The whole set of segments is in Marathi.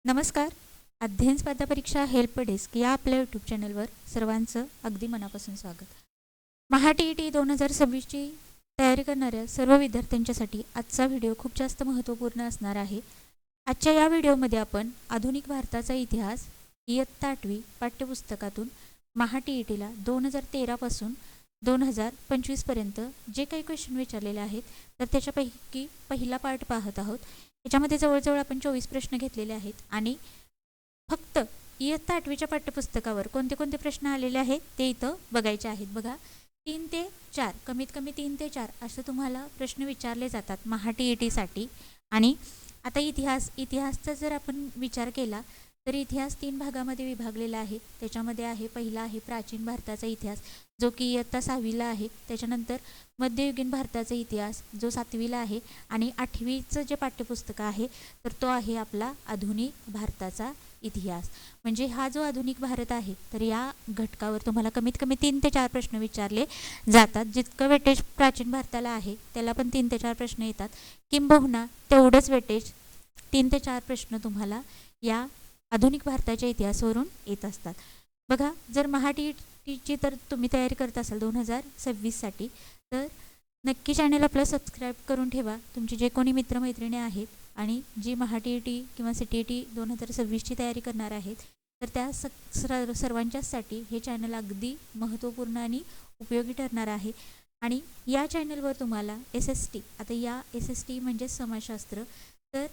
नमस्कार. अध्ययन स्पर्धा परीक्षा हेल्प डेस्क या आपल्या यूट्यूब चॅनलवर सर्वांचं अगदी मनापासून स्वागत. महा-टी-ई-टी 2026ची तयारी करणाऱ्या सर्व विद्यार्थ्यांच्यासाठी आजचा व्हिडिओ खूप जास्त महत्त्वपूर्ण असणार आहे. आजच्या या व्हिडिओमध्ये आपण आधुनिक भारताचा इतिहास इयत्ता 8वी पाठ्यपुस्तकातून महा-टी-ई-टीला 2013 पासून 2025 पर्यंत जे काही क्वेश्चन विचारलेले आहेत तर त्याच्यापैकी पहिला पार्ट पाहत आहोत. याच्यामध्ये जवळजवळ आपण 24 प्रश्न घेतलेले आहेत आणि फक्त इयत्ता 8वीच्या पाठ्यपुस्तकावर कोणते कोणते प्रश्न आलेले आहेत ते इथं बघायचे आहेत. बघा, 3 ते 4 कमीत कमी 3 ते 4 असे तुम्हाला प्रश्न विचारले जातात महा-टी-ई-टीसाठी. आणि आता इतिहासचा जर आपण विचार केला तर इतिहास 3 भागामध्ये विभागलेला आहे. त्याच्यामध्ये आहे पहिला आहे प्राचीन भारताचा इतिहास जो की इयत्ता 6वीला आहे. त्याच्यानंतर मध्ययुगीन भारताचा इतिहास जो 7वीला आहे आणि 8वीचं जे पाठ्यपुस्तक आहे तर तो आहे आपला आधुनिक भारताचा इतिहास. म्हणजे हा जो आधुनिक भारत आहे तर या घटकावर तुम्हाला कमीत कमी 3 ते 4 प्रश्न विचारले जातात. जितकं वेटेज प्राचीन भारताला आहे त्याला पण 3 ते 4 प्रश्न येतात, किंबहुना तेवढंच वेटेज 3 ते 4 प्रश्न तुम्हाला या आधुनिक भारताच्या इतिहासावरून येत असतात. बघा, जर महा-टी-ई-टीची तर तुम्ही तयारी करत असाल 2026साठी तर नक्की चॅनल आपलं सबस्क्राईब करून ठेवा. तुमचे जे कोणी मित्रमैत्रिणी आहेत आणि जी महा-टी-ई-टी किंवा सी-टी-ई-टी 2026ची तयारी करणार आहेत तर त्या सर्वांच्यासाठी हे चॅनल अगदी महत्त्वपूर्ण आणि उपयोगी ठरणार आहे. आणि या चॅनलवर तुम्हाला SST, आता या SST म्हणजे समाजशास्त्र, तर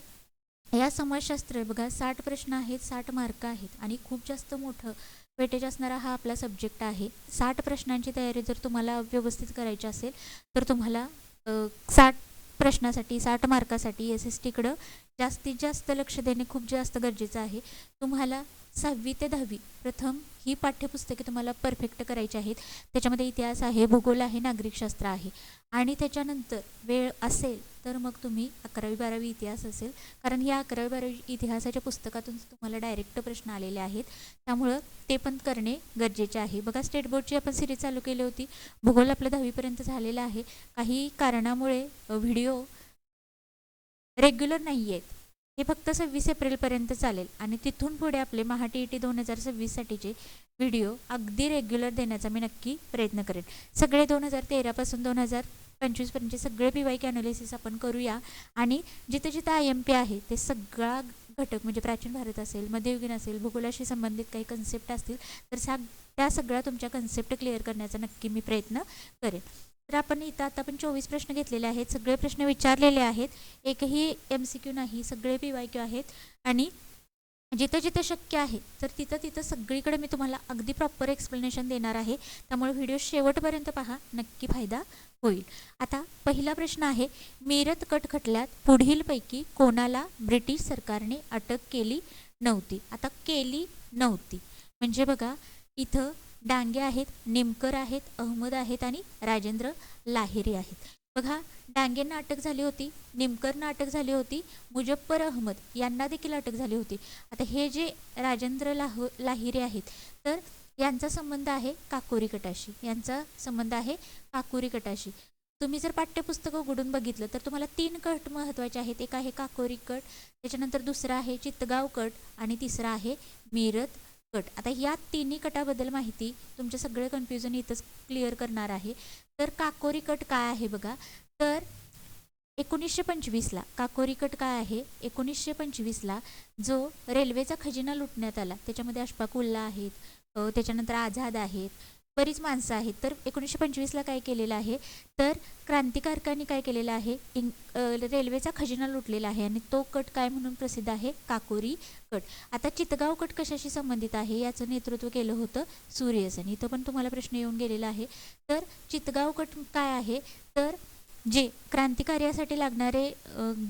या समाजशास्त्र बघा 60 प्रश्न आहेत, 60 मार्क आहेत आणि खूप जास्त मोठं वेटेज असणारा हा आपला सब्जेक्ट आहे. 60 प्रश्नांची तयारी जर तुम्हाला व्यवस्थित करायची असेल तर तुम्हाला 60 प्रश्नासाठी 60 मार्कासाठी SSTकडं जास्तीत जास्त लक्ष देणे खूप जास्त गरजेचं आहे. तुम्हाला 6वी ते 10वी प्रथम ही पाठ्यपुस्तके तुम्हाला परफेक्ट करायची आहेत. त्याच्यामध्ये इतिहास आहे, भूगोल आहे, नागरिकशास्त्र आहे आणि त्याच्यानंतर वेळ असेल तर मग तुम्ही 11वी 12वी इतिहास असेल, कारण या 11वी 12वी इतिहासाच्या पुस्तकातून तुम्हाला डायरेक्ट प्रश्न आलेले आहेत त्यामुळं ते पण करणे गरजेचे आहे. बघा, स्टेट बोर्डची आपण सिरीज चालू केली होती. भूगोल आपलं 10वीपर्यंत झालेलं आहे. काही कारणामुळे व्हिडिओ रेग्युलर नाही आहेत, हे फक्त 26 एप्रिलपर्यंत चालेल आणि तिथून पुढे आपले महा-टी-ई-टी 2026साठीचे व्हिडिओ अगदी रेग्युलर देण्याचा मी नक्की प्रयत्न करेन. सगळे 2013 पासून 2025पर्यंतचे सगळे PYQ ॲनालिसिस आपण करूया आणि जिथं जिथं IMP आहे ते सगळा घटक म्हणजे प्राचीन भारत असेल, मध्ययुगीन असेल, भूगोलाशी संबंधित काही कन्सेप्ट असतील तर त्या सगळ्या तुमच्या कन्सेप्ट क्लिअर करण्याचा नक्की मी प्रयत्न करेन. तर आपण आता 24 प्रश्न घेतलेले आहेत, सगळे प्रश्न विचारलेले आहेत, एकही MCQ नाही, सगळे PYQ आहेत आणि जिथं जिथं शक्य आहे तर तिथं सगळीकडे मी तुम्हाला अगदी प्रॉपर एक्सप्लेनेशन देणार आहे. त्यामुळे व्हिडिओ शेवटपर्यंत पहा, नक्की फायदा होईल. आता पहिला प्रश्न आहे, मीरत कट खटल्यात पुढीलपैकी कोणाला ब्रिटिश सरकारने अटक केली नव्हती. आता केली नव्हती म्हणजे बघा, इथं डांगे आहेत, निमकर आहेत, अहमद आहेत आणि राजेंद्र लाहिरी आहेत. बघा, डांगेंना अटक झाली होती, निमकरना अटक झाली होती, मुजफ्फर अहमद यांना देखील अटक झाली होती. आता हे जे राजेंद्र लाहिरी आहेत तर यांचा संबंध आहे काकोरी कटाशी, यांचा संबंध आहे काकोरी कटाशी. तुम्ही जर पाठ्यपुस्तक उघडून बघितलं तर तुम्हाला 3 कट महत्त्वाचे आहेत. एक आहे काकोरी कट, त्याच्यानंतर दुसरा आहे चितगाव कट आणि तिसरा आहे मीरत कट. आता या तिन्ही कटाबद्दल माहिती तुमचे सगळे कन्फ्युजन इथंच क्लिअर करणार आहे. तर काकोरी कट काय आहे बघा, तर 1925ला काकोरी कट काय आहे, 1925ला जो रेल्वेचा खजिना लुटण्यात आला त्याच्यामध्ये अशफाक उल्ला आहेत, त्याच्यानंतर आझाद आहेत, बरीच माणसं आहेत. तर 1925ला काय केलेलं आहे तर क्रांतिकारकांनी काय केलेलं आहे, रेल्वेचा खजिना लुटलेला आहे आणि तो कट काय म्हणून प्रसिद्ध आहे, काकोरी कट. आता चितगाव कट कशाशी संबंधित आहे याचं नेतृत्व केलं होतं सूर्यसेन. इथं पण तुम्हाला प्रश्न येऊन गेलेला आहे. तर चितगाव कट काय आहे तर जे क्रांतिकार्यासाठी लागणारे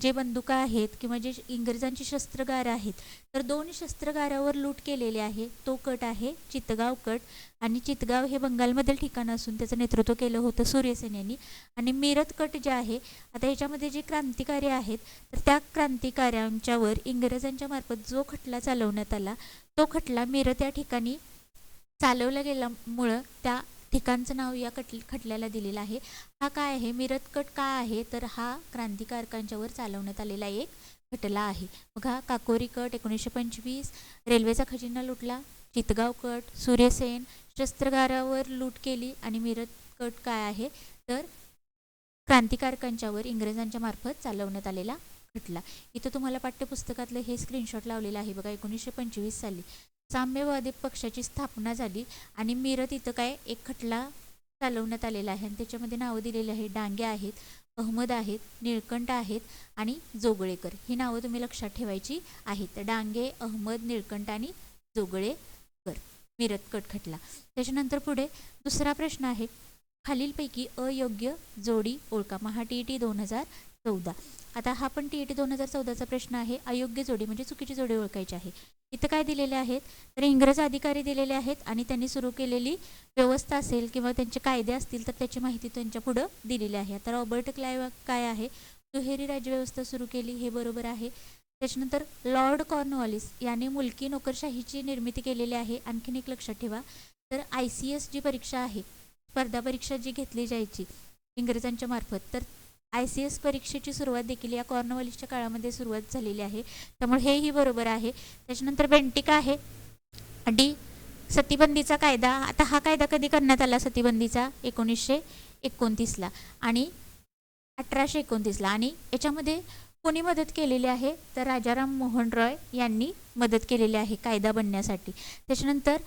जे बंदुका आहेत किंवा जे इंग्रजांची शस्त्रगार आहेत तर 2 शस्त्रगारावर लूट केलेले आहे तो कट आहे चितगाव कट. आणि चितगाव हे बंगालमधील ठिकाण असून त्याचं नेतृत्व केलं होतं सूर्यसेन यांनी. आणि मीरत कट जे आहे, आता याच्यामध्ये जे क्रांतिकारी आहेत तर त्या क्रांतिकाऱ्यांच्यावर इंग्रजांच्या मार्फत जो खटला चालवण्यात आला तो खटला मीरत या ठिकाणी चालवला गेल्यामुळं त्या ठिकाणचं नाव या खटल्याला दिलेलं आहे. हा काय आहे, मिरजकट का आहे, तर हा क्रांतिकारकांच्यावर चालवण्यात आलेला एक खटला आहे. बघा, काकोरी कट 1925, रेल्वेचा खजिना लुटला, चितगाव कट, सूर्यसेन, शस्त्रागारावर लूट केली आणि मिरजकट काय आहे, तर क्रांतिकारकांच्यावर इंग्रजांच्या मार्फत चालवण्यात आलेला खटला. इथं तुम्हाला पाठ्यपुस्तकातलं हे स्क्रीनशॉट लावलेलं आहे बघा. 1925 साली साम्यवादी पक्षाची स्थापना झाली आणि मिरज इथं काय एक खटला चालवण्यात आलेला आहे आणि त्याच्यामध्ये नावं दिलेली आहे. डांगे आहेत, अहमद आहेत, निळकंठ आहेत आणि जोगळेकर. ही नावं तुम्ही लक्षात ठेवायची आहेत. डांगे, अहमद, निळकंठ आणि जोगळेकर, मिरजकट खटला. त्याच्यानंतर पुढे दुसरा प्रश्न आहे, खालीलपैकी अयोग्य जोडी ओळखा. महा TET 2014. आता हा पण TET 2014चा प्रश्न आहे. अयोग्य जोडी म्हणजे चुकीची जोडी ओळखायची आहे. इथं काय दिलेले आहेत, तर इंग्रज अधिकारी दिलेले आहेत आणि त्यांनी सुरू केलेली व्यवस्था असेल किंवा त्यांचे कायदे असतील तर त्याची माहिती त्यांच्या पुढं दिलेली आहे. आता रॉबर्ट क्लाइव्ह काय आहे, दुहेरी राज्यव्यवस्था सुरू केली, हे बरोबर आहे. त्याच्यानंतर लॉर्ड कॉर्नवॉलिस याने मुलकी नोकरशाहीची निर्मिती केलेली आहे. आणखीन एक लक्षात ठेवा, तर ICS जी परीक्षा आहे, स्पर्धा परीक्षा जी घेतली जायची इंग्रजांच्या मार्फत, तर ICS परीक्षेची सुरुवात देखील या कॉर्नवॉलिसच्या काळामध्ये सुरुवात झालेली आहे. त्यामुळे हेही बरोबर आहे. त्याच्यानंतर बेंटिक आहे डी, सतीबंदीचा कायदा. आता हा कायदा कधी करण्यात आला सतीबंदीचा, 1929ला आणि 1829ला. आणि याच्यामध्ये कोणी मदत केलेली आहे, तर राजाराम मोहन रॉय यांनी मदत केलेली आहे कायदा बनण्यासाठी. त्याच्यानंतर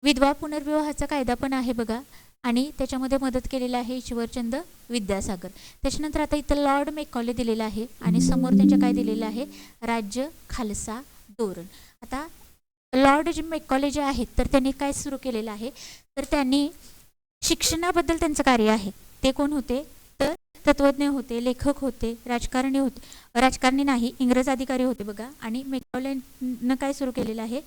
विधवा पुनर्विवाहाचा कायदा पण आहे बघा आणि त्याच्यामध्ये मदत केलेली आहे ईश्वरचंद विद्यासागर. त्याच्यानंतर आता इथं लॉर्ड मेकॉले दिलेलं आहे आणि समोर त्यांच्या काय दिलेलं आहे, राज्य खालसा धोरण. आता लॉर्ड मेकॉले जे आहेत तर त्यांनी काय सुरू केलेलं आहे, तर त्यांनी शिक्षणाबद्दल त्यांचं कार्य आहे. ते कोण होते, तर तत्वज्ञ होते, लेखक होते, राजकारणी होते, राजकारणी नाही इंग्रज अधिकारी होते बघा. आणि मेकॉलेनं काय सुरू केलेलं आहे,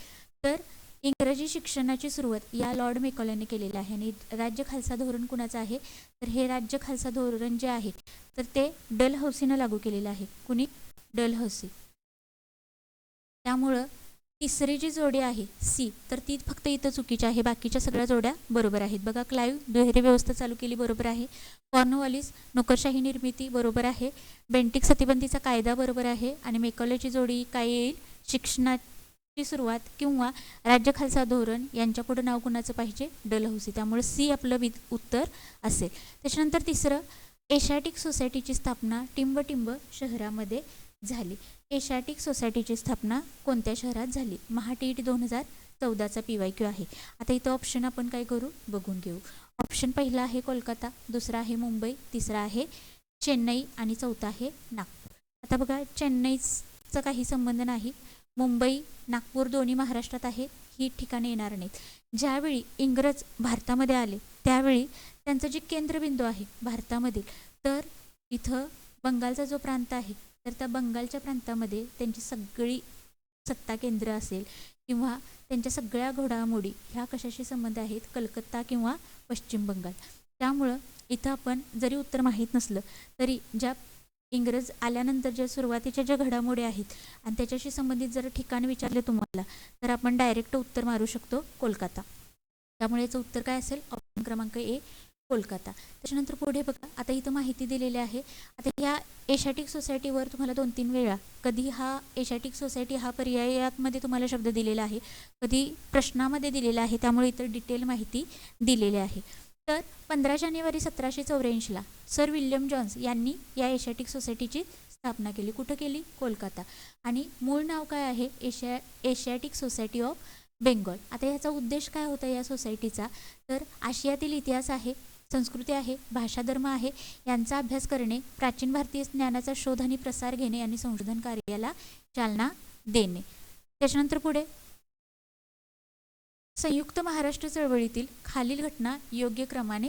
तर इंग्रजी शिक्षणाची सुरुवात या लॉर्ड मेकॉलेने केलेली आहे. आणि राज्य खालसा धोरण कुणाचं आहे, तर हे राज्य खालसा धोरण जे आहे तर ते डलहौसीनं लागू केलेलं आहे. कुणी, डलहौसी. त्यामुळं तिसरी जी जोडी आहे सी, तर ती फक्त इथं चुकीची आहे, बाकीच्या सगळ्या जोड्या बरोबर आहेत बघा. क्लाइव्ह दुहेरी व्यवस्था चालू केली, बरोबर आहे. कॉर्नवॉलिस नोकरशाही निर्मिती, बरोबर आहे. बेंटिक सतीबंदीचा कायदा, बरोबर आहे. आणि मेकॉलेची जोडी काय येईल, शिक्षणाची सुरुवात किंवा राज्य खालसा धोरण यांच्या पुढे नाव कुणाचं पाहिजे, डलहौसी. त्यामुळे सी आपलं उत्तर असेल. त्याच्यानंतर तिसरं, एशियाटिक सोसायटीची स्थापना टिंबटिंब शहरामध्ये झाली. एशियाटिक सोसायटीची स्थापना कोणत्या शहरात झाली, महा TET 2014चा PYQ आहे. आता इथं ऑप्शन आपण काय करू, बघून घेऊ. ऑप्शन पहिला आहे कोलकाता, दुसरा आहे मुंबई, तिसरा आहे चेन्नई आणि चौथा आहे नागपूर. आता बघा, चेन्नईचा काही संबंध नाही, मुंबई नागपूर दोन्ही महाराष्ट्रात आहे, ही ठिकाणे येणार नाहीत. ज्यावेळी इंग्रज भारतामध्ये आले त्यावेळी त्यांचं जे केंद्रबिंदू आहे भारतामधील, तर इथं बंगालचा जो प्रांत आहे तर त्या बंगालच्या प्रांतामध्ये त्यांची सगळी सत्ता केंद्र असेल किंवा त्यांच्या सगळ्या घडामोडी ह्या कशाशी संबंध आहेत, कलकत्ता किंवा पश्चिम बंगाल. त्यामुळं इथं आपण जरी उत्तर माहीत नसलं तरी ज्या इंग्रज आल्यानंतर ज्या सुरुवातीच्या ज्या घडामोडी आहेत आणि त्याच्याशी संबंधित जर ठिकाण विचारले तुम्हाला तर आपण डायरेक्ट उत्तर मारू शकतो कोलकाता. त्यामुळे याचं उत्तर काय असेल, ऑप्शन क्रमांक ए, कोलकाता. त्याच्यानंतर पुढे बघा, आता इथं माहिती दिलेली आहे. आता ह्या एशियाटिक सोसायटीवर तुम्हाला 2-3 वेळा कधी हा एशियाटिक सोसायटी हा पर्यायामध्ये तुम्हाला शब्द दिलेला आहे, कधी प्रश्नामध्ये दिलेला आहे. त्यामुळे इथं डिटेल माहिती दिलेली आहे. तर 15 जानेवारी 1784ला सर विल्यम जॉन्स यांनी या एशियाटिक सोसायटीची स्थापना केली. कुठं केली, कोलकाता. आणि मूळ नाव काय आहे, एशियाटिक सोसायटी ऑफ बेंगॉल. आता याचा उद्देश काय होता या सोसायटीचा, तर आशियातील इतिहास आहे, संस्कृती आहे, भाषा धर्म आहे यांचा अभ्यास करणे, प्राचीन भारतीय ज्ञानाचा शोध आणि प्रसार घेणे आणि संशोधन कार्याला चालना देणे. त्याच्यानंतर पुढे, संयुक्त महाराष्ट्र चळवळीतील खालील घटना योग्य क्रमाने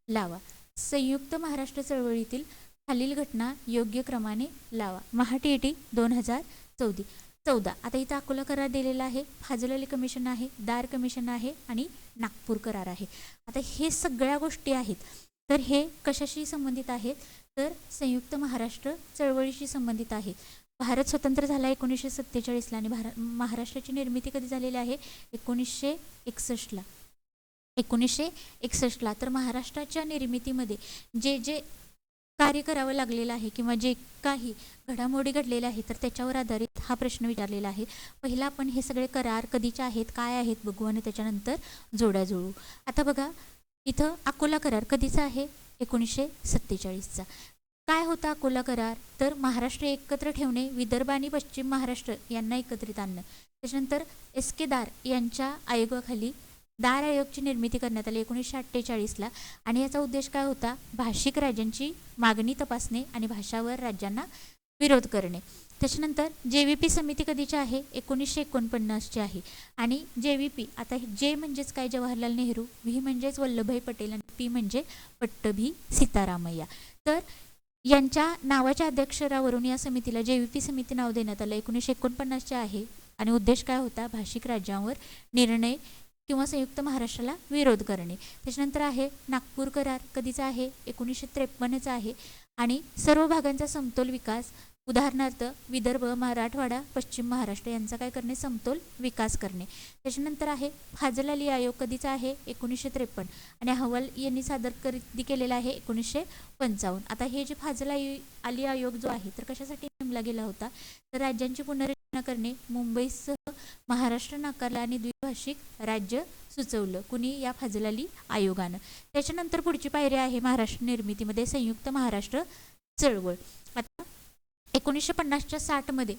लावा. संयुक्त महाराष्ट्र चळवळीतील खालील घटना योग्य क्रमाने लावा. महा TET 2014. आता इथं अकोला करार दिलेला आहे, फाजल अली कमिशन आहे, दार कमिशन आहे आणि नागपूर करार आहे. आता हे सगळ्या गोष्टी आहेत तर हे कशाशी संबंधित आहेत, तर संयुक्त महाराष्ट्र चळवळीशी संबंधित आहेत. भारत स्वतंत्र झाला 1947ला आणि महाराष्ट्राची निर्मिती कधी झालेली आहे, 1961ला. 1961ला. तर महाराष्ट्राच्या निर्मितीमध्ये जे जे कार्य करावं लागलेलं आहे किंवा जे काही घडामोडी घडलेल्या आहेत तर त्याच्यावर आधारित हा प्रश्न विचारलेला आहे. पहिला आपण हे सगळे करार कधीचे आहेत, काय आहेत बघू आणि त्याच्यानंतर जोड्या जुळू. आता बघा इथं अकोला करार कधीचा आहे? 1947चा. काय होता अकोला करार? तर महाराष्ट्र एकत्र ठेवणे, विदर्भ आणि पश्चिम महाराष्ट्र यांना एकत्रित आणणं. त्याच्यानंतर एस के दार यांच्या आयोगाखाली दार आयोगची निर्मिती करण्यात आली 1948ला. आणि याचा उद्देश काय होता? भाषिक राज्यांची मागणी तपासणे आणि भाषावर राज्यांना विरोध करणे. त्याच्यानंतर JVP समिती कधीची आहे? 1949ची आहे. आणि JVP आता जे म्हणजेच काय? जवाहरलाल नेहरू, व्ही म्हणजेच वल्लभभाई पटेल आणि पी म्हणजे पट्टभी सीतारामय्या. तर यांच्या नावाच्या अध्यक्षरावरून या समितीला JVP समिती नाव देण्यात आलं. 1949चे आहे. आणि उद्देश काय होता? भाषिक राज्यांवर निर्णय किंवा संयुक्त महाराष्ट्राला विरोध करणे. त्याच्यानंतर आहे नागपूर करार कधीचा आहे? 1953चा आहे. आणि सर्व भागांचा समतोल विकास, उदाहरणार्थ विदर्भ, मराठवाडा, पश्चिम महाराष्ट्र यांचा काय करणे? समतोल विकास करणे. त्याच्यानंतर आहे फाजल अली आयोग कधीचा आहे? 1953. आणि अहवाल यांनी सादर केलेला आहे 1955. आता हे जे फाजल अली आयोग जो आहे तर कशासाठी नेमला गेला होता? तर राज्यांची पुनर्रचना करणे, मुंबईसह महाराष्ट्र नाकारला आणि द्विभाषिक राज्य सुचवलं. कुणी? या फाजल अली आयोगानं. त्याच्यानंतर पुढची पायरी आहे महाराष्ट्र निर्मितीमध्ये संयुक्त महाराष्ट्र चळवळ. आता 1950च्या 60मध्ये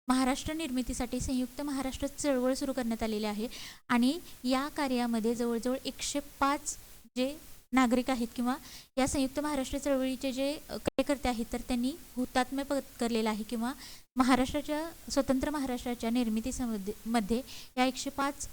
महाराष्ट्र निर्मितीसाठी संयुक्त महाराष्ट्र चळवळ सुरू करण्यात आलेली आहे. आणि या कार्यामध्ये जवळजवळ 105 जे नागरिक आहेत किंवा या संयुक्त महाराष्ट्र चळवळीचे जे कार्यकर्ते आहेत तर त्यांनी हुतात्म्य पत्करलेलं आहे किंवा स्वतंत्र महाराष्ट्राच्या निर्मितीमध्ये या 105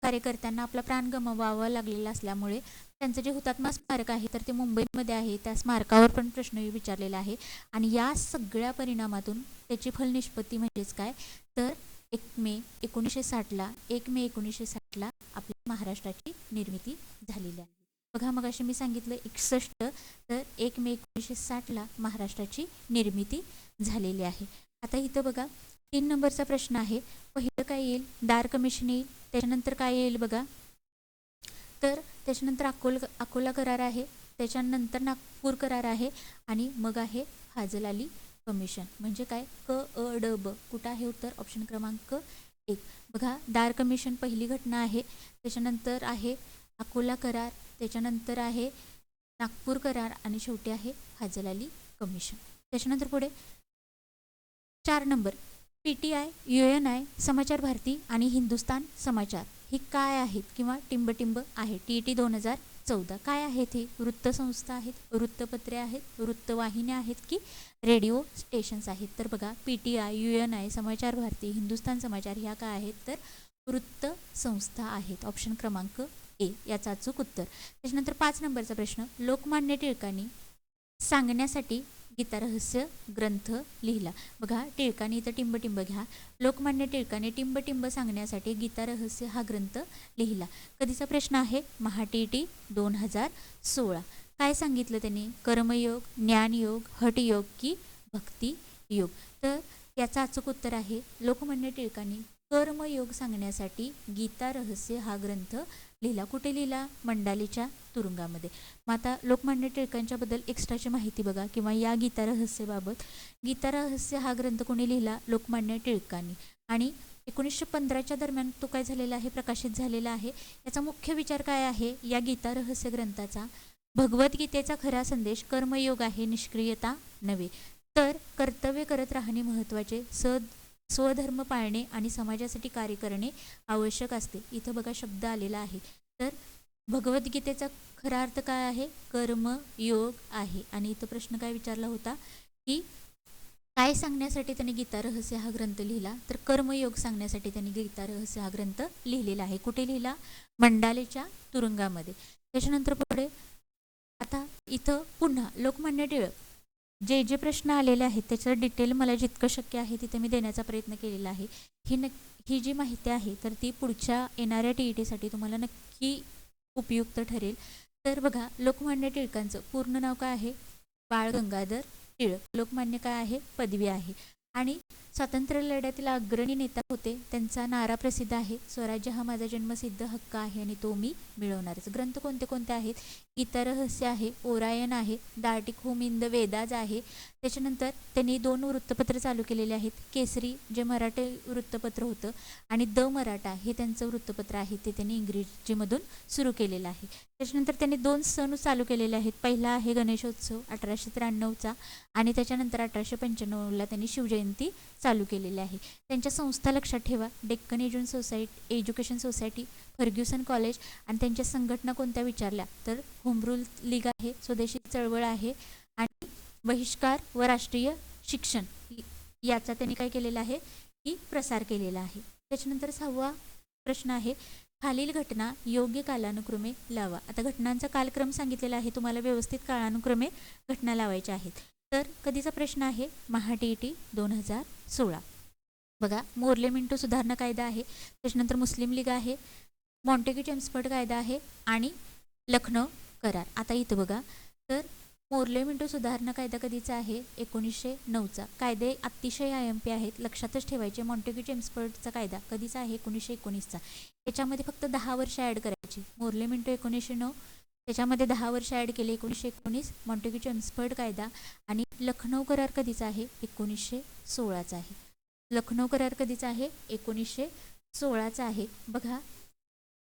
कार्यकर्त्यांना आपला प्राण गमवावा लागलेला असल्यामुळे त्यांचं जे हुतात्मा स्मारक आहे तर ते मुंबईमध्ये आहे. त्या स्मारकावर पण प्रश्न विचारलेला आहे. आणि या सगळ्या परिणामातून त्याची फलनिष्पत्ती म्हणजेच काय? तर 1 मे 1960ला आपल्या महाराष्ट्राची निर्मिती झालेली आहे. बघा मग असे मी सांगितलं 61 तर 1 मे 1960ला महाराष्ट्राची निर्मिती झालेली आहे. आता इथं बघा 3 नंबरचा प्रश्न आहे. पहिलं काय येईल? दार कमिशन येईल. त्याच्यानंतर काय येईल बघा? तर त्याच्यानंतर अकोला करार आहे. त्याच्यानंतर नागपूर करार आहे. आणि मग आहे फाजल अली कमिशन. म्हणजे काय? क-अ-ड-ब. कुठं आहे उत्तर? ऑप्शन क्रमांक 1. बघा दार कमिशन पहिली घटना आहे. त्याच्यानंतर आहे अकोला करार. त्याच्यानंतर आहे नागपूर करार आणि शेवटी आहे फाजल अली कमिशन. त्याच्यानंतर पुढे 4 नंबर PTI, UNI, समाचार भारती आणि हिंदुस्तान समाचार ही काय आहेत किंवा टिंबटिंब आहे? TET 2014 काय आहेत? ही वृत्तसंस्था आहेत, वृत्तपत्रे आहेत, वृत्तवाहिन्या आहेत की रेडिओ स्टेशन्स आहेत? तर बघा PTI, UNI, समाचार भारती, हिंदुस्तान समाचार ह्या काय आहेत? तर वृत्तसंस्था आहेत. ऑप्शन क्रमांक A याचा अचूक उत्तर. त्याच्यानंतर 5 नंबरचा प्रश्न. लोकमान्य टिळकांनी सांगण्यासाठी गीतारहस्य ग्रंथ लिहिला. बघा टिळकांनी इथं टिंबटिंब घ्या. लोकमान्य टिळकाने टिंबटिंब सांगण्यासाठी गीतारहस्य हा ग्रंथ लिहिला. कधीचा प्रश्न आहे? TET 2016. काय सांगितलं त्यांनी? कर्मयोग, ज्ञानयोग, हठयोग की भक्ती योग? तर याचा अचूक उत्तर आहे लोकमान्य टिळकांनी कर्मयोग सांगण्यासाठी गीतारहस्य हा ग्रंथ लिहिला. कुठे लिहिला? मंडालेच्या तुरुंगामध्ये. मग आता लोकमान्य टिळकांच्याबद्दल एक्स्ट्राची माहिती बघा किंवा या गीतारहस्यबाबत. गीतारहस्य हा ग्रंथ कोणी लिहिला? लोकमान्य टिळकांनी. आणि 1915च्या दरम्यान तो काय झालेला आहे? प्रकाशित झालेला आहे. याचा मुख्य विचार काय आहे या गीतारहस्य ग्रंथाचा? भगवद्गीतेचा खरा संदेश कर्मयोग आहे, निष्क्रियता नव्हे. तर कर्तव्य करत राहणे महत्त्वाचे, स्वधर्म पाळणे आणि समाजासाठी कार्य करणे आवश्यक असते. इथं बघा शब्द आलेला आहे. तर भगवद्गीतेचा खरा अर्थ काय आहे? कर्मयोग आहे. आणि इथं प्रश्न काय विचारला होता की काय सांगण्यासाठी त्यांनी गीतारहस्य हा ग्रंथ लिहिला? तर कर्मयोग सांगण्यासाठी त्यांनी गीतारहस्य हा ग्रंथ लिहिलेला आहे. कुठे लिहिला? मंडालेच्या तुरुंगामध्ये. त्याच्यानंतर पुढे आता इथं पुन्हा लोकमान्य टिळक जे प्रश्न आलेले आहेत त्याचं डिटेल मला जितकं शक्य आहे तिथे मी देण्याचा प्रयत्न केलेला आहे. ही जी माहिती आहे तर ती पुढच्या येणाऱ्या TETसाठी तुम्हाला नक्की उपयुक्त ठरेल. तर बघा लोकमान्य टिळकांचं पूर्ण नाव काय आहे? बाळ गंगाधर टिळक. लोकमान्य काय आहे? पदवी आहे. आणि स्वातंत्र्य लढ्यातील अग्रणी नेता होते. त्यांचा नारा प्रसिद्ध आहे, स्वराज्य हा माझा जन्मसिद्ध हक्क आहे आणि तो मी मिळवणारच. ग्रंथ कोणते कोणते आहेत? गीतारहस्य आहे, ओरायन आहे, the Arctic home in the Vedas आहे. त्याच्यानंतर त्यांनी 2 वृत्तपत्र चालू केलेले आहेत. केसरी जे मराठी वृत्तपत्र होतं आणि द मराठा हे त्यांचं वृत्तपत्र आहे, ते त्यांनी इंग्रजीमधून सुरू केलेलं आहे. त्याच्यानंतर त्यांनी 2 सण चालू केलेले आहेत. पहिला आहे गणेशोत्सव 1893चा आणि त्याच्यानंतर 1895ला त्यांनी शिवजयंती चालू केलेले आहे. त्यांच्या संस्था लक्षात ठेवा, Deccan Education Society, Fergusson College. आणि त्यांच्या संघटना कोणत्या विचारल्या तर होम रूल लीग आहे, स्वदेशी चळवळ आहे आणि बहिष्कार व राष्ट्रीय शिक्षण याचा त्यांनी काय केलेला आहे की प्रसार केलेला आहे. त्याच्यानंतर 6वा प्रश्न आहे, खालील घटना योग्य कालानुक्रमे लावा. आता घटनांचा कालक्रम सांगितलेला आहे, तुम्हाला व्यवस्थित काळानुक्रमे घटना लावायच्या आहेत. तर कधीचा प्रश्न आहे? महाटीईटी 2016. बघा, मोर्ले मिंटो सुधारणा कायदा आहे, त्याच्यानंतर मुस्लिम लीग आहे, मॉन्टेग्यू चेम्सफोर्ड कायदा आहे आणि लखनौ करार. आता इथं बघा, तर मोर्ले मिंटो सुधारणा कायदा कधीचा आहे? 1909चा. कायदे अतिशय IMP आहेत, लक्षातच ठेवायचे. मॉन्टेग्यू चेम्सफोर्डचा कायदा कधीचा आहे? 1919चा. याच्यामध्ये फक्त 10 वर्ष ॲड करायची. मोर्ले मिंटो 1909, त्याच्यामध्ये 10 वर्ष ॲड केले, 1919. मॉन्टेग्यू चेम्सफोर्ड कायदा. आणि लखनौ करार कधीचा आहे? 1916चा आहे. लखनौ करार कधीचा आहे? 1916चा आहे. बघा,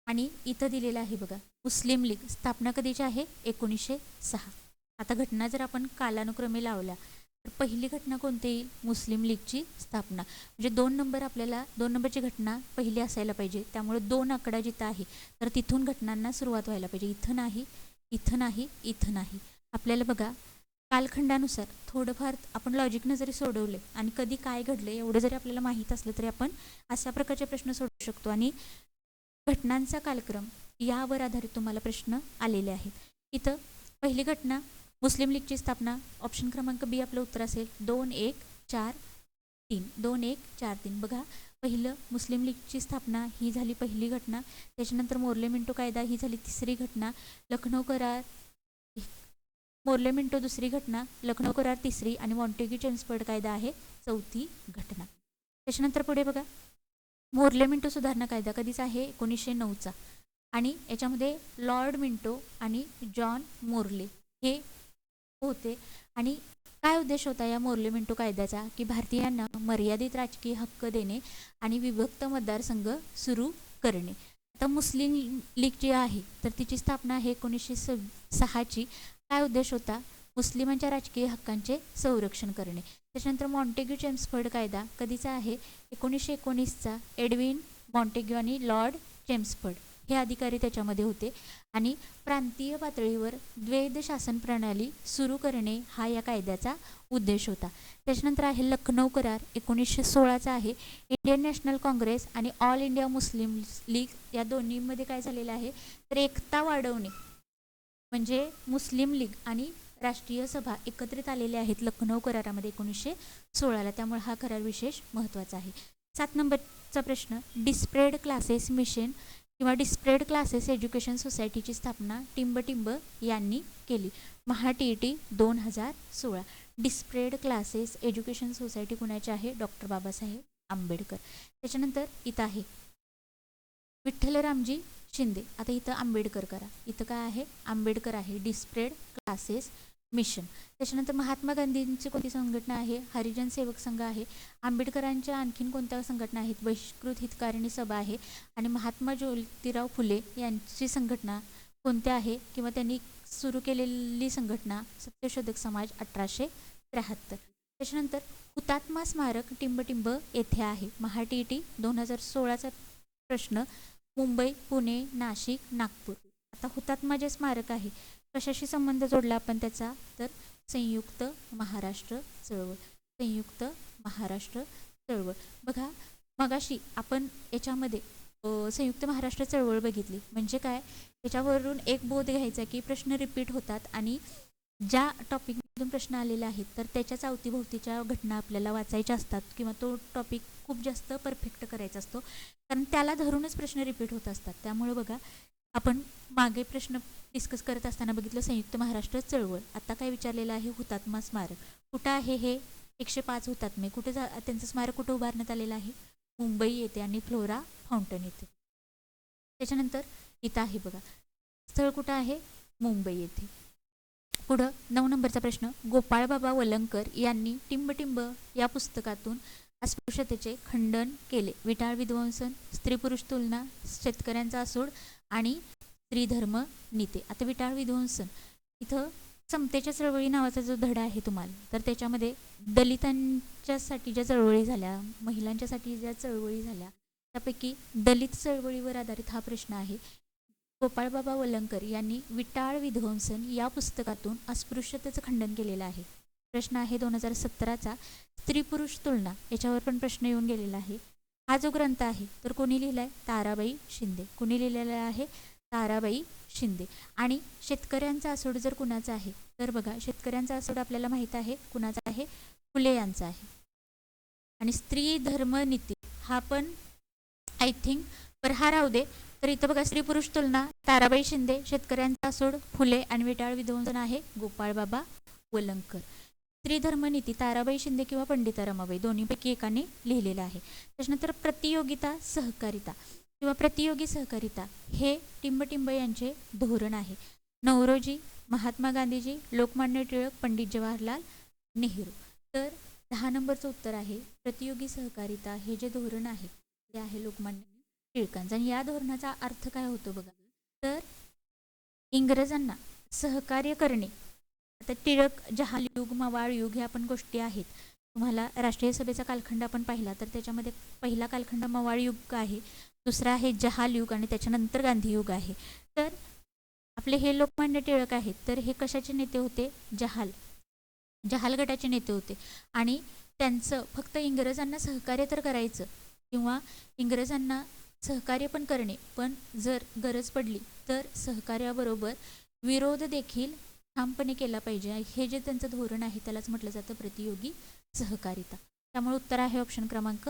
आणि इथं दिलेलं आहे बघा, मुस्लिम लीग स्थापना कधीची आहे? 1906. आता घटना जर आपण कालानुक्रमे लावल्या तर पहिली घटना कोणती येईल? मुस्लिम लीगची स्थापना. म्हणजे 2 नंबर, आपल्याला 2 नंबरची घटना पहिली असायला पाहिजे, त्यामुळे 2 आकडा जिथं आहे तर तिथून घटनांना सुरुवात व्हायला पाहिजे. इथं नाही, इथं नाही, इथं नाही. आपल्याला बघा, कालखंडानुसार थोडंफार आपण लॉजिकनं जरी सोडवले आणि कधी काय घडलं एवढं जरी आपल्याला माहीत असलं तरी आपण अशा प्रकारचे प्रश्न सोडवू शकतो. आणि घटनांचा कालक्रम यावर आधारित तुम्हाला प्रश्न आलेले आहेत. इथं पहिली घटना मुस्लिम लीगची स्थापना, ऑप्शन क्रमांक बी आपलं उत्तर असेल 2143. 2143. बघा, पहिलं मुस्लिम लीगची स्थापना ही झाली पहिली घटना, त्याच्यानंतर मोर्ले मिंटो कायदा ही झाली तिसरी घटना, लखनौ करार, मोर्ले मिंटो दुसरी घटना, लखनौ करार तिसरी आणि मॉन्टेग्यू चेम्सफोर्ड कायदा आहे चौथी घटना. त्याच्यानंतर पुढे बघा, मोर्ले मिंटो सुधारणा कायदा कधीचा आहे? 1909चा. आणि याच्यामध्ये लॉर्ड मिंटो आणि जॉन मोर्ले हे होते. आणि काय उद्देश होता या मोर्ले मिंटो कायद्याचा? की भारतीयांना मर्यादित राजकीय हक्क देणे आणि विभक्त मतदारसंघ सुरू करणे. आता मुस्लिम लीग जी आहे तर तिची स्थापना आहे 1906ची. काय उद्देश होता? मुस्लिमांच्या राजकीय हक्कांचे संरक्षण करणे. त्याच्यानंतर मॉन्टेग्यू चेम्सफोर्ड कायदा कधीचा आहे? 1919चा. एडविन मॉन्टेग्यू आणि लॉर्ड चेम्सफोर्ड हे अधिकारी त्याच्यामध्ये होते. आणि प्रांतीय पातळीवर द्वैध शासन प्रणाली सुरू करणे हा या कायद्याचा उद्देश होता. त्याच्यानंतर आहे लखनौ करार 1916चा आहे. इंडियन नॅशनल काँग्रेस आणि ऑल इंडिया मुस्लिम लीग या दोन्हीमध्ये काय झालेलं आहे तर एकता वाढवणे, म्हणजे मुस्लिम लीग आणि राष्ट्रीय सभा एकत्रित आलेले आहेत लखनौ करारामध्ये 1916ला. त्यामुळे हा करार विशेष महत्त्वाचा आहे. 7 नंबरचा प्रश्न, डिस्प्रेड क्लासेस मिशन किंवा डिस्प्रेड क्लासेस एज्युकेशन सोसायटीची स्थापना टिंब यांनी केली. महाटीईटी 2016. डिस्प्रेड क्लासेस एज्युकेशन सोसायटी कुणाची आहे? डॉक्टर बाबासाहेब आंबेडकर. त्याच्यानंतर इथं आहे विठ्ठलरामजी शिंदे. आता इथं आंबेडकर करा, इथं काय आहे? आंबेडकर आहे. डिस्प्रेड क्लासेस मिशन. त्याच्यानंतर महात्मा गांधींची कोणती संघटना आहे? हरिजन सेवक संघ आहे. आंबेडकरांच्या आणखीन कोणत्या संघटना आहेत? बहिष्कृत हितकारिणी सभा आहे. आणि महात्मा ज्योतिराव फुले यांची संघटना कोणत्या आहे किंवा त्यांनी सुरू केलेली संघटना सत्यशोधक समाज 1873. त्याच्यानंतर हुतात्मा स्मारक टिंब येथे आहे. महाटीईटी 2016चा प्रश्न, मुंबई, पुणे, नाशिक, नागपूर. आता हुतात्मा जे स्मारक आहे कशाशी संबंध जोडला आपण त्याचा? तर संयुक्त महाराष्ट्र चळवळ. संयुक्त महाराष्ट्र चळवळ. बघा, मगाशी आपण याच्यामध्ये संयुक्त महाराष्ट्र चळवळ बघितली, म्हणजे काय? याच्यावरून एक बोध घ्यायचा की प्रश्न रिपीट होतात आणि ज्या टॉपिकमधून प्रश्न आलेले आहेत तर त्याच्याच अवतीभोवतीच्या घटना आपल्याला वाचायच्या असतात किंवा तो टॉपिक खूप जास्त परफेक्ट करायचा असतो, कारण त्याला धरूनच प्रश्न रिपीट होत असतात. त्यामुळे बघा, आपण मागे प्रश्न डिस्कस करत असताना बघितलं संयुक्त महाराष्ट्र चळवळ. आता काय विचारलेलं आहे? हुतात्मा स्मारक कुठं आहे? हे 105 हुतात्मे कुठे त्यांचं स्मारक कुठे उभारण्यात आलेलं आहे? मुंबई येथे आणि फ्लोरा फाउंटन येथे. त्याच्यानंतर इथं आहे बघा, स्थळ कुठं आहे? मुंबई येथे. पुढं 9 नंबरचा प्रश्न, गोपाळबाबा वलंकर यांनी टिंबटिंब या पुस्तकातून अस्पृश्यतेचे खंडन केले. विटाळ विध्वंसन, स्त्री पुरुष तुलना, शेतकऱ्यांचा आसूड आणि स्त्रीधर्म नीती. आता विटाळ विध्वंसन, इथं समतेच्या चळवळी नावाचा जो धडा आहे तुम्हाला, तर त्याच्यामध्ये दलितांच्यासाठी ज्या चळवळी झाल्या, महिलांच्यासाठी ज्या चळवळी झाल्या, त्यापैकी दलित चळवळीवर आधारित हा प्रश्न आहे. गोपाळबाबा वलंकर यांनी विटाळ विध्वंसन या पुस्तकातून अस्पृश्यतेचं खंडन केलेलं आहे. प्रश्न आहे 2017चा, स्त्री पुरुष तुलना, याच्यावर पण प्रश्न येऊन गेलेला आहे. हा जो ग्रंथ आहे तर कोणी लिहिलाय? ताराबाई शिंदे. कोणी लिहिलेला आहे? ताराबाई शिंदे. आणि शेतकऱ्यांचा आसूड जर कुणाचा आहे तर बघा, शेतकऱ्यांचा आसूड आपल्याला माहित आहे कुणाचा आहे? फुले यांचा आहे. आणि स्त्री धर्म नीती हा पण आय थिंक, पर हा राहू दे. तर इथं बघा, स्त्री पुरुष तुलना ताराबाई शिंदे, शेतकऱ्यांचा आसूड फुले आणि विटाळ विध्वंसन आहे गोपाळबाबा वलंकर. स्त्री धर्मनीती ताराबाई शिंदे किंवा पंडिता रमाबाई दोन्हीपैकी एकाने लिहिलेलं आहे. त्याच्यानंतर प्रतियोगिता सहकारिता किंवा प्रतियोगी सहकारिता हे टिंबटिंब यांचे धोरण आहे. नौरोजी, महात्मा गांधीजी, लोकमान्य टिळक, पंडित जवाहरलाल नेहरू. तर 10 नंबरचं उत्तर आहे प्रतियोगी सहकारिता हे जे धोरण आहे ते आहे लोकमान्य टिळकांचं. आणि या धोरणाचा अर्थ काय होतो बघा, तर इंग्रजांना सहकार्य करणे. आता टिळक, जहाल युग, मवाळ युग ह्या पण गोष्टी आहेत. तुम्हाला राष्ट्रीय सभेचा कालखंड आपण पाहिला तर त्याच्यामध्ये पहिला कालखंड मवाळ युग आहे, दुसरा आहे जहाल युग आणि त्याच्यानंतर गांधी युग आहे. तर आपले हे लोकमान्य टिळक आहेत तर हे कशाचे नेते होते? जहाल गटाचे नेते होते. आणि त्यांचं फक्त इंग्रजांना सहकार्य तर करायचं किंवा इंग्रजांना सहकार्य पण करणे, पण जर गरज पडली तर सहकार्याबरोबर विरोध देखील ठामपणे केला पाहिजे. हे जे त्यांचं धोरण आहे त्यालाच म्हटलं जातं प्रतियोगी सहकारिता. त्यामुळे उत्तर आहे ऑप्शन क्रमांक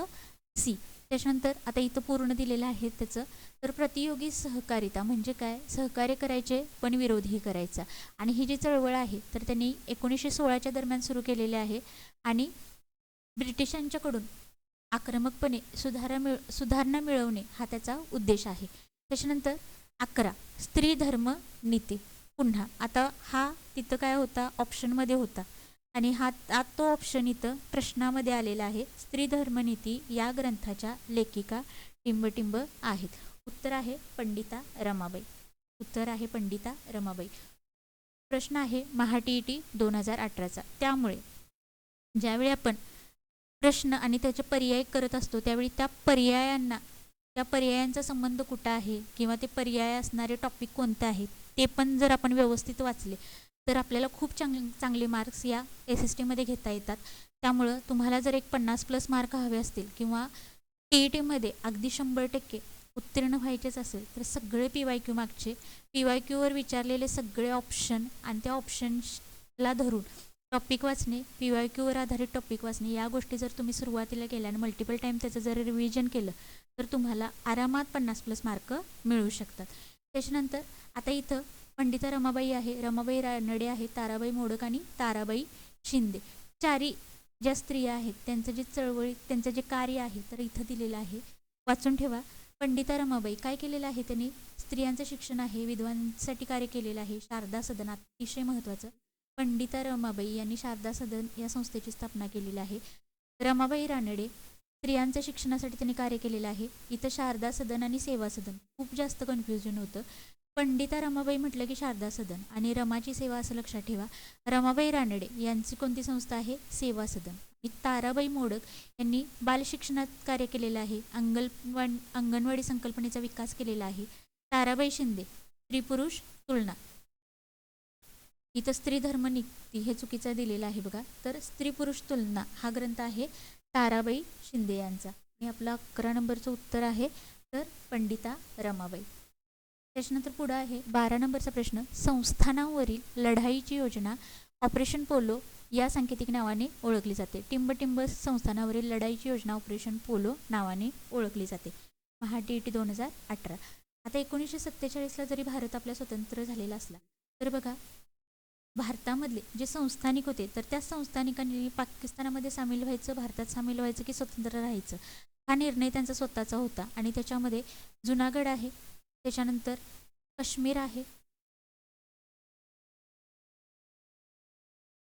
सी. त्याच्यानंतर आता इथं पूर्ण दिलेलं आहे त्याचं, तर प्रतियोगी सहकारिता म्हणजे काय? सहकार्य करायचे पण विरोधही करायचा. आणि ही जी चळवळ आहे तर त्यांनी 1916च्या दरम्यान सुरू केलेली आहे आणि ब्रिटिशांच्याकडून आक्रमकपणे सुधारणा मिळवणे हा त्याचा उद्देश आहे. त्याच्यानंतर 11 स्त्री धर्म नीती. पुन्हा आता हा तिथं काय होता? ऑप्शनमध्ये होता आणि तो ऑप्शन इथं प्रश्नामध्ये आलेला आहे. स्त्री धर्मनीती या ग्रंथाच्या लेखिका टिंबटिंब आहेत. उत्तर आहे पंडिता रमाबाई. उत्तर आहे पंडिता रमाबाई. प्रश्न आहे महाटीईटी 2018चा. त्यामुळे ज्यावेळी आपण प्रश्न आणि त्याचे पर्याय करत असतो त्यावेळी त्या पर्यायांचा संबंध कुठं आहे किंवा ते पर्याय असणारे टॉपिक कोणते आहेत ते पण जर आपण व्यवस्थित वाचले तर आपल्याला खूप चांगले मार्क्स या SST मध्ये घेता येतात. त्यामुळं तुम्हाला जर एक 50+ मार्क हवे असतील किंवा TET अगदी 100% उत्तीर्ण व्हायचेच असेल तर सगळे PYQ मागचे PYQवर विचारलेले सगळे ऑप्शन आणि त्या ऑप्शन्सला धरून टॉपिक वाचणे, PYQवर आधारित टॉपिक वाचणे या गोष्टी जर तुम्ही सुरुवातीला केल्या आणि मल्टिपल टाईम त्याचं जर रिव्हिजन केलं तर तुम्हाला आरामात 50+ मार्क मिळू शकतात. त्याच्यानंतर आता इथं पंडिता रमाबाई आहे, रमाबाई रानडे आहे, ताराबाई मोडक आणि ताराबाई शिंदे. चारी ज्या स्त्रिया आहेत त्यांचं जे चळवळी त्यांचं जे कार्य आहे तर इथं दिलेलं आहे, वाचून ठेवा. पंडिता रमाबाई काय केलेलं आहे? त्यांनी स्त्रियांचं शिक्षण आहे, विधवांसाठी कार्य केलेलं आहे. शारदा सदन अतिशय महत्त्वाचं, पंडिता रमाबाई यांनी शारदा सदन या संस्थेची स्थापना केलेली आहे. रमाबाई रानडे स्त्रियांच्या शिक्षणासाठी त्यांनी कार्य केलेलं आहे. इथं शारदा सदन आणि सेवा सदन खूप जास्त कन्फ्युजन होतं. पंडिता रमाबाई म्हटलं की शारदा सदन आणि रमाची सेवा असं लक्षात ठेवा. रमाबाई रानडे यांची कोणती संस्था आहे? सेवा सदन. ताराबाई मोडक यांनी बालशिक्षणात कार्य केलेलं आहे, अंगणवाडी संकल्पनेचा विकास केलेला आहे. ताराबाई शिंदे स्त्री पुरुष तुलना. इथं स्त्री धर्म नीती हे चुकीचं दिलेलं आहे बघा. तर स्त्री पुरुष तुलना हा ग्रंथ आहे ताराबाई शिंदे यांचा आणि आपला 11 नंबरचं उत्तर आहे तर पंडिता रमाबाई. त्याच्यानंतर पुढं आहे 12 नंबरचा प्रश्न, संस्थानावरील लढाईची योजना ऑपरेशन पोलो या सांकेतिक नावाने ओळखली जाते. टिंबटिंब संस्थानावरील लढाईची योजना ऑपरेशन पोलो नावाने ओळखली जाते. महाटीईटी 2018. आता 1947ला जरी भारत आपला स्वतंत्र झालेला असला तर बघा भारतामधले जे संस्थानिक होते तर त्या संस्थानिकांनी पाकिस्तानामध्ये सामील व्हायचं, भारतात सामील व्हायचं की स्वतंत्र राहायचं, हा निर्णय त्यांचा स्वतःचा होता. आणि त्याच्यामध्ये जुनागड आहे, त्याच्यानंतर काश्मीर आहे,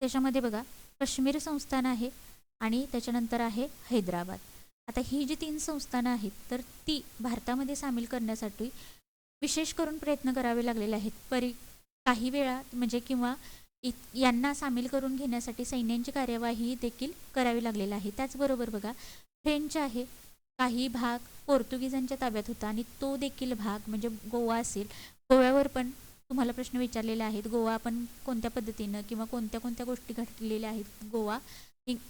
त्याच्यामध्ये बघा काश्मीर संस्थान आहे, आणि त्याच्यानंतर आहे हैदराबाद. आता ही जी 3 संस्थानं आहेत तर ती भारतामध्ये सामील करण्यासाठी विशेष करून प्रयत्न करावे लागलेले आहेत. काही वेळा म्हणजे किंवा यांना सामील करून घेण्यासाठी सैन्यांची कार्यवाही देखील करावी लागलेली आहे. त्याचबरोबर बघा फ्रेंच आहे, काही भाग पोर्तुगीजांच्या ताब्यात होता आणि तो देखील भाग म्हणजे गोवा असेल, गोव्यावर पण तुम्हाला प्रश्न विचारलेले आहेत. गोवा आपण कोणत्या पद्धतीनं किंवा कोणत्या कोणत्या गोष्टी घडलेल्या आहेत गोवा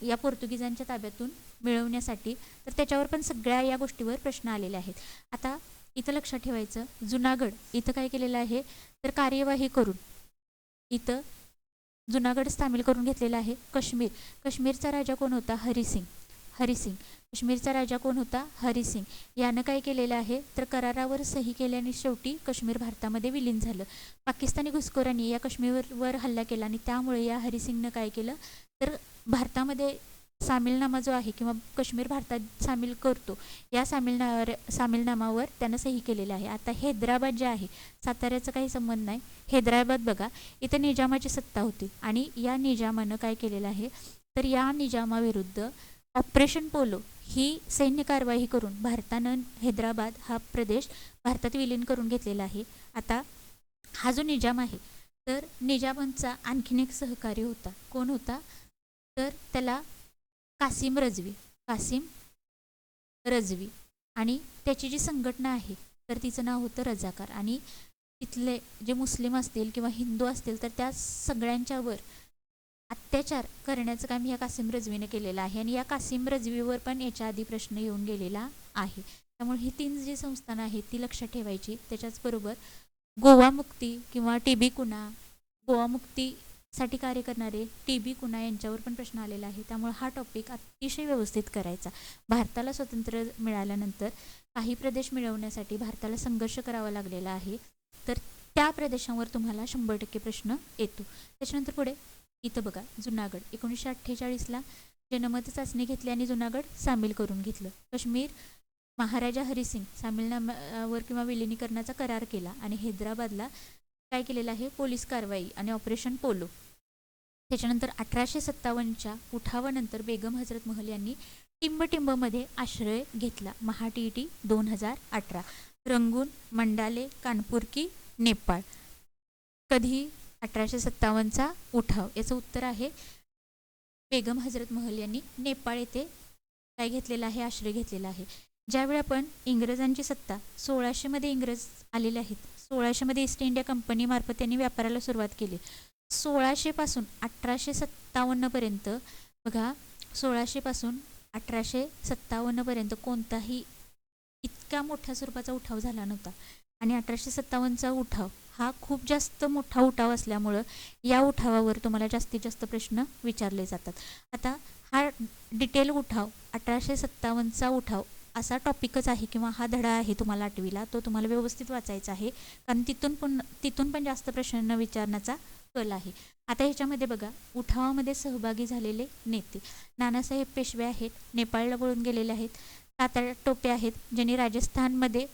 या पोर्तुगीजांच्या ताब्यातून मिळवण्यासाठी, तर त्याच्यावर पण सगळ्या या गोष्टीवर प्रश्न आलेले आहेत. आता इथं लक्षात ठेवायचं, जुनागड इथं काय केलेलं आहे तर कार्यवाही करून इथं जुनागड सामील करून घेतलेला आहे. काश्मीरचा राजा कोण होता? हरिसिंग. काश्मीरचा राजा कोण होता? हरिसिंग. यानं काय केलेलं आहे तर करारावर सही केल्याने शेवटी काश्मीर भारतामध्ये विलीन झालं. पाकिस्तानी घुसखोरांनी या काश्मीरवर हल्ला केला आणि त्यामुळे या हरिसिंगनं काय केलं तर भारतामध्ये सामीलनामा जो आहे किंवा काश्मीर भारतात सामील करतो या सामीलनामावर त्यानं सही केलेलं आहे. आता हैदराबाद जे आहे, साताऱ्याचा काही संबंध नाही. हैदराबाद बघा इथं निजामाची सत्ता होती आणि या निजामानं काय केलेलं आहे तर या निजामाविरुद्ध ऑपरेशन पोलो ही सैन्य कारवाई करून भारतानं हैदराबाद हा प्रदेश भारतात विलीन करून घेतलेला आहे. आता हा जो निजाम आहे तर निजामांचा आणखीन एक सहकारी होता. कोण होता तर त्याला कासिम रजवी आणि त्याची जी संघटना आहे तर तिचं नाव होतं रजाकार. आणि तिथले जे मुस्लिम असतील किंवा हिंदू असतील तर त्या सगळ्यांच्यावर अत्याचार करण्याचं काम या कासिम रजवीने केलेलं आहे. आणि या कासिम रजवीवर पण याच्या आधी प्रश्न येऊन गेलेला आहे. त्यामुळे ही 3 जी संस्थानं आहेत ती लक्षात ठेवायची. त्याच्याचबरोबर गोवा मुक्ती किंवा टीबी कुणा, गोवा मुक्तीसाठी कार्य करणारे टीबी कुणा यांच्यावर पण प्रश्न आलेला आहे. त्यामुळे हा टॉपिक अतिशय व्यवस्थित करायचा. भारताला स्वातंत्र्य मिळाल्यानंतर काही प्रदेश मिळवण्यासाठी भारताला संघर्ष करावा लागलेला आहे, तर त्या प्रदेशांवर तुम्हाला 100% प्रश्न येतो. त्याच्यानंतर पुढे इथं बघा जुनागड 1948ला जनमत चाचणी घेतली आणि जुनागड सामील करून घेतलं. काश्मीर महाराजा हरिसिंग सामीलनाम्यावर किंवा विलिनीकरणाचा करार केला आणि हैदराबादला काय केलेलं आहे पोलीस कारवाई आणि ऑपरेशन पोलो. त्याच्यानंतर 1857च्या उठावानंतर बेगम हजरत महल यांनी टिंबटिंबमध्ये आश्रय घेतला. महाटीईटी 2018 रंगून मंडाले कानपूर की नेपाळ. कधी 1857चा उठाव? याचं उत्तर आहे बेगम हजरत महल यांनी नेपाळ येथे काय घेतलेला आहे आश्रय घेतलेला आहे. ज्यावेळी आपण इंग्रजांची सत्ता 1600 मध्ये इंग्रज आलेले आहेत, 1600 मध्ये ईस्ट इंडिया कंपनी मार्फत त्यांनी व्यापाराला सुरुवात केली. 1600 पासून 1857 पर्यंत बघा 1600 पासून 1857 पर्यंत कोणताही इतक्या मोठ्या स्वरूपाचा उठाव झाला नव्हता. आणि 1857चा उठाव हा खूप जास्त मोठा उठाव असल्यामुळं या उठावावर तुम्हाला जास्तीत जास्त प्रश्न विचारले जातात. आता हा डिटेल उठाव 1857चा उठाव असा टॉपिकच आहे किंवा हा धडा आहे तुम्हाला 8वीला, तो तुम्हाला व्यवस्थित वाचायचा आहे कारण तिथून पण जास्त प्रश्न विचारण्याचा कल आहे. आता ह्याच्यामध्ये बघा उठावामध्ये सहभागी झालेले नेते नानासाहेब पेशवे आहेत, नेपाळला पळून गेलेले आहेत. तात्या टोपे आहेत ज्यांनी राजस्थानमध्ये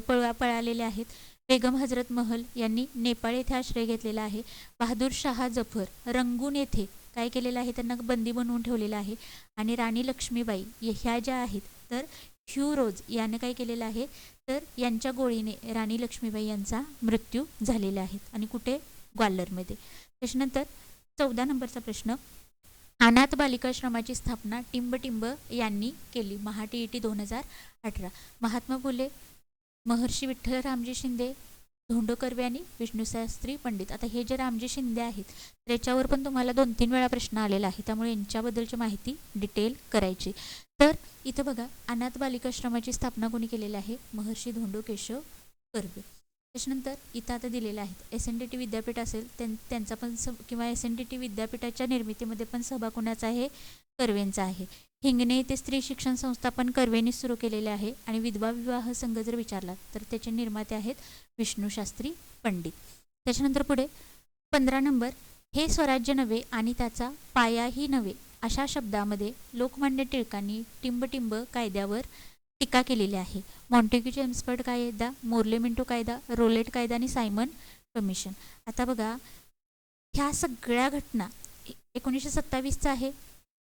पळालेले आहेत. बेगम हजरत महल यांनी नेपाळ येथे आश्रय घेतलेला आहे. बहादूर शाह जफर रंगून येथे काय केलेलं आहे त्यांना बंदी बनवून ठेवलेलं आहे. आणि राणी लक्ष्मीबाई ह्या ज्या आहेत तर ह्यू रोज याने काय केलेलं आहे तर यांच्या गोळीने राणी लक्ष्मीबाई यांचा मृत्यू झालेला आहे. आणि कुठे? ग्वाल्हेरमध्ये. त्याच्यानंतर 14 नंबरचा प्रश्न, अनाथ बालिकाश्रमाची स्थापना टिंबटिंब यांनी केली. महाटीईटी 2018 महात्मा फुले, महर्षी विठ्ठल रामजी शिंदे, धोंडो कर्वे आणि विष्णुशास्त्री पंडित. आता हे जे रामजी शिंदे आहेत त्याच्यावर पण तुम्हाला 2-3 वेळा प्रश्न आलेला आहे, त्यामुळे यांच्याबद्दलची माहिती डिटेल करायची. तर इथं बघा अनाथ बालिकाश्रमाची स्थापना कोणी केलेली आहे? महर्षी धोंडो केशव कर्वे. त्याच्यानंतर इथं आता दिलेलं आहे SNDT विद्यापीठ असेल त्यांचा पण किंवा SNDT विद्यापीठाच्या निर्मितीमध्ये पण सहभाग कोणाचा आहे? कर्वेंचा आहे. हिंगणे येथे स्त्री शिक्षण संस्था पण कर्वेंनी सुरू केलेले आहे. आणि विधवा विवाह संघ जर विचारला तर त्याचे निर्माते आहेत विष्णुशास्त्री पंडित. त्याच्यानंतर पुढे 15 नंबर, हे स्वराज्य नव्हे आणि त्याचा पायाही नव्हे अशा शब्दामध्ये लोकमान्य टिळकांनी टिंबटिंब कायद्यावर टीका केलेली आहे. मॉन्टेग्यू चेम्सफोर्ड कायदा, मोर्ले मिंटो कायदा, रोलेट कायदा आणि सायमन कमिशन. आता बघा, ह्या सगळ्या घटना 1927चा आहे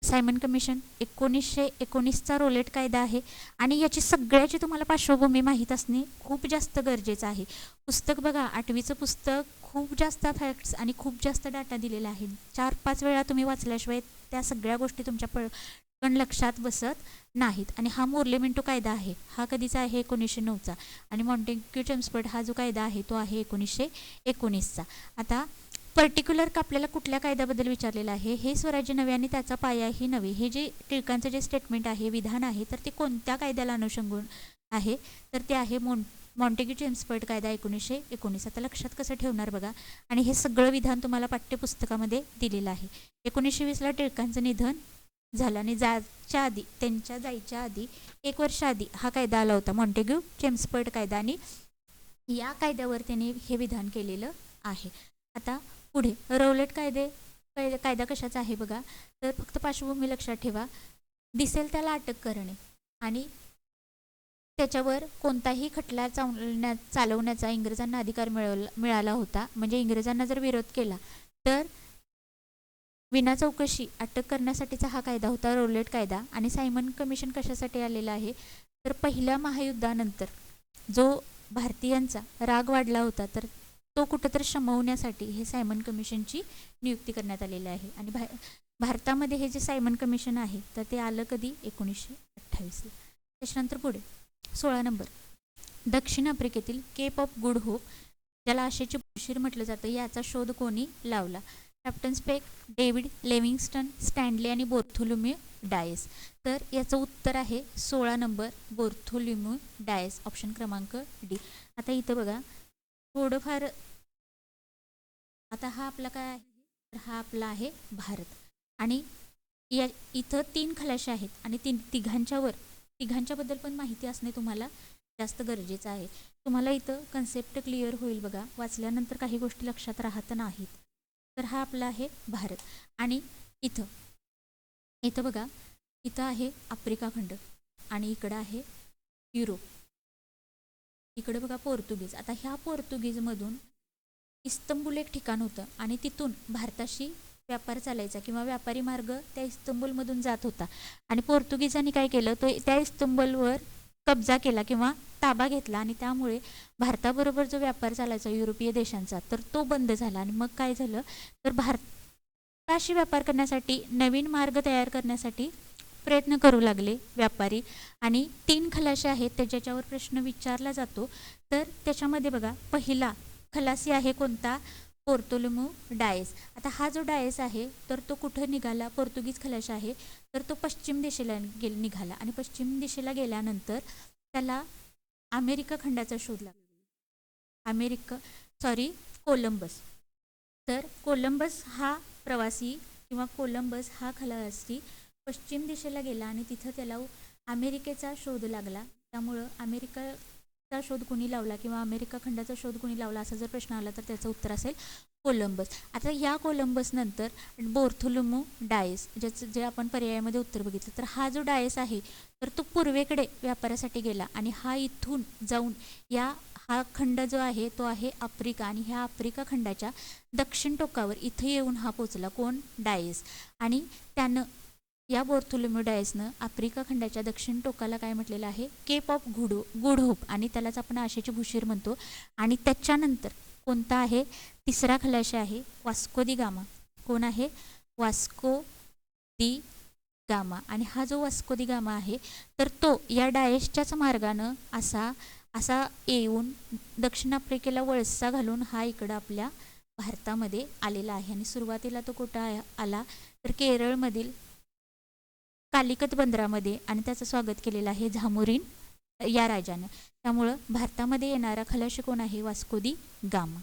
सायमन कमिशन, 1919चा रोलेट कायदा आहे आणि याची सगळ्याची तुम्हाला पार्श्वभूमी माहीत असणे खूप जास्त गरजेचं आहे. पुस्तक बघा, 8वीचं पुस्तक खूप जास्त फॅक्ट्स आणि खूप जास्त डाटा दिलेला आहे. 4-5 वेळा तुम्ही वाचल्याशिवाय त्या सगळ्या गोष्टी तुमच्या पण लक्षात बसत नाहीत. आणि हा मोर्ले मिंटो कायदा आहे, हा कधीचा आहे? 1909चा. आणि मॉन्टेग्यू चेम्सफोर्ड हा जो कायदा आहे तो आहे 1919चा. आता पर्टिक्युलर आपल्याला कुठल्या कायद्याबद्दल विचारलेलं आहे? हे स्वराज्य नव्हे आणि त्याचा पायाही नव्हे, हे जे टिळकांचं जे स्टेटमेंट आहे, विधान आहे, तर ते कोणत्या कायद्याला अनुषंगून आहे? तर ते आहे मॉन्टेग्यू चेम्सफोर्ड कायदा 1919. आता लक्षात कसं ठेवणार बघा. आणि हे सगळं विधान तुम्हाला पाठ्यपुस्तकामध्ये दिलेलं आहे. 1920ला टिळकांचं निधन झालं आणि त्यांच्या जायच्या आधी 1 वर्ष आधी हा कायदा आला होता, मॉन्टेग्यू चेम्सफोर्ड कायदा, आणि या कायद्यावर त्यांनी हे विधान केलेलं आहे. आता पुढे रोलेट कायदा कशाचा आहे बघा. तर फक्त पार्श्वभूमी लक्षात ठेवा. दिसेल त्याला अटक करणे आणि त्याच्यावर कोणताही खटला चालवण्याचा इंग्रजांना अधिकार मिळाला होता. म्हणजे इंग्रजांना जर विरोध केला तर विना चौकशी अटक करण्यासाठीचा हा कायदा होता, रोलेट कायदा. आणि सायमन कमिशन कशासाठी आलेला आहे? तर पहिल्या महायुद्धानंतर जो भारतीयांचा राग वाढला होता, तर तो कुठंतरी शमवण्यासाठी हे सायमन कमिशनची नियुक्ती करण्यात आलेली आहे. आणि भारतामध्ये हे जे सायमन कमिशन आहे तर ते आलं कधी? 1928ला. त्याच्यानंतर पुढे 16 नंबर, दक्षिण आफ्रिकेतील केप ऑफ गुड होप, ज्याला आशेची बुशीर म्हटलं जातं, याचा शोध कोणी लावला? Captain Speke, David Livingstone, Stanley आणि बार्थोलोम्यू डायस. तर याचं उत्तर आहे 16 नंबर, बार्थोलोम्यू डायस, ऑप्शन क्रमांक डी. आता इथं बघा थोडंफार, आता हा आपला काय आहे? तर हा आपला आहे भारत. आणि या इथं 3 खलाशी आहेत आणि तिघांच्याबद्दल पण माहिती असणे तुम्हाला जास्त गरजेचं आहे. तुम्हाला इथं कन्सेप्ट क्लिअर होईल बघा, वाचल्यानंतर काही गोष्टी लक्षात राहत नाहीत. तर हा आपला आहे भारत. आणि इथं बघा, इथं आहे आफ्रिका खंड आणि इकडं आहे युरोप, इकडे बघा पोर्तुगीज. आता ह्या पोर्तुगीजमधून इस्तंबूल एक ठिकाण होतं आणि तिथून भारताशी व्यापार चालायचा किंवा व्यापारी मार्ग त्या इस्तंबूलमधून जात होता. आणि पोर्तुगीजांनी काय केलं, तो त्या इस्तंबूलवर कब्जा केला किंवा ताबा घेतला आणि त्यामुळे भारताबरोबर जो व्यापार चालायचा युरोपीय देशांचा, तर तो बंद झाला. आणि मग काय झालं, तर भारताशी व्यापार करण्यासाठी नवीन मार्ग तयार करण्यासाठी प्रयत्न करू लागले व्यापारी. आणि 3 खलाशी आहेत ते ज्याच्यावर प्रश्न विचारला जातो. तर त्याच्यामध्ये बघा, पहिला खलासी आहे कोणता? Bartholomew Dias. आता हा जो डायस आहे तर तो कुठं निघाला? पोर्तुगीज खलाशी आहे तर तो पश्चिम दिशेला निघाला. आणि पश्चिम दिशेला गेल्यानंतर त्याला अमेरिका खंडाचा शोध लागला. कोलंबस. तर कोलंबस हा प्रवासी किंवा कोलंबस हा खलासी पश्चिम दिशेला गेला आणि तिथं त्याला अमेरिकेचा शोध लागला. त्यामुळं अमेरिकाचा शोध कोणी लावला किंवा अमेरिका खंडाचा शोध कोणी लावला असा जर प्रश्न आला तर त्याचं उत्तर असेल कोलंबस. आता या कोलंबस नंतर बार्थोलोम्यू डायस, जे आपण पर्यायामध्ये उत्तर बघितलं, तर हा जो डायस आहे तर तो पूर्वेकडे व्यापारासाठी गेला आणि हा इथून जाऊन हा खंड जो आहे तो आहे आफ्रिका. आणि ह्या आफ्रिका खंडाच्या दक्षिण टोकावर इथं येऊन हा पोचला. कोण? डायस. आणि त्यानं या बार्थोलोम्यू डायसनं आफ्रिका खंडाच्या दक्षिण टोकाला काय म्हटलेलं आहे? केप ऑफ गुड होप, आणि त्यालाच आपण आशेची भुशीर म्हणतो. आणि त्याच्यानंतर कोणता आहे? तिसरा खलाशी आहे वास्को दी गामा. कोण आहे? वास्को दी गामा. आणि हा जो वास्को दी गामा आहे तर तो या डायसच्याच मार्गानं असा येऊन दक्षिण आफ्रिकेला वळसा घालून हा इकडं आपल्या भारतामध्ये आलेला आहे. आणि सुरुवातीला तो कुठं आला तर केरळमधील कालिकत बंदरामध्ये, आणि त्याचं स्वागत केलेलं आहे झामोरीन या राजानं. त्यामुळं भारतामध्ये येणारा खलाशी कोण आहे? वास्को दी गामा.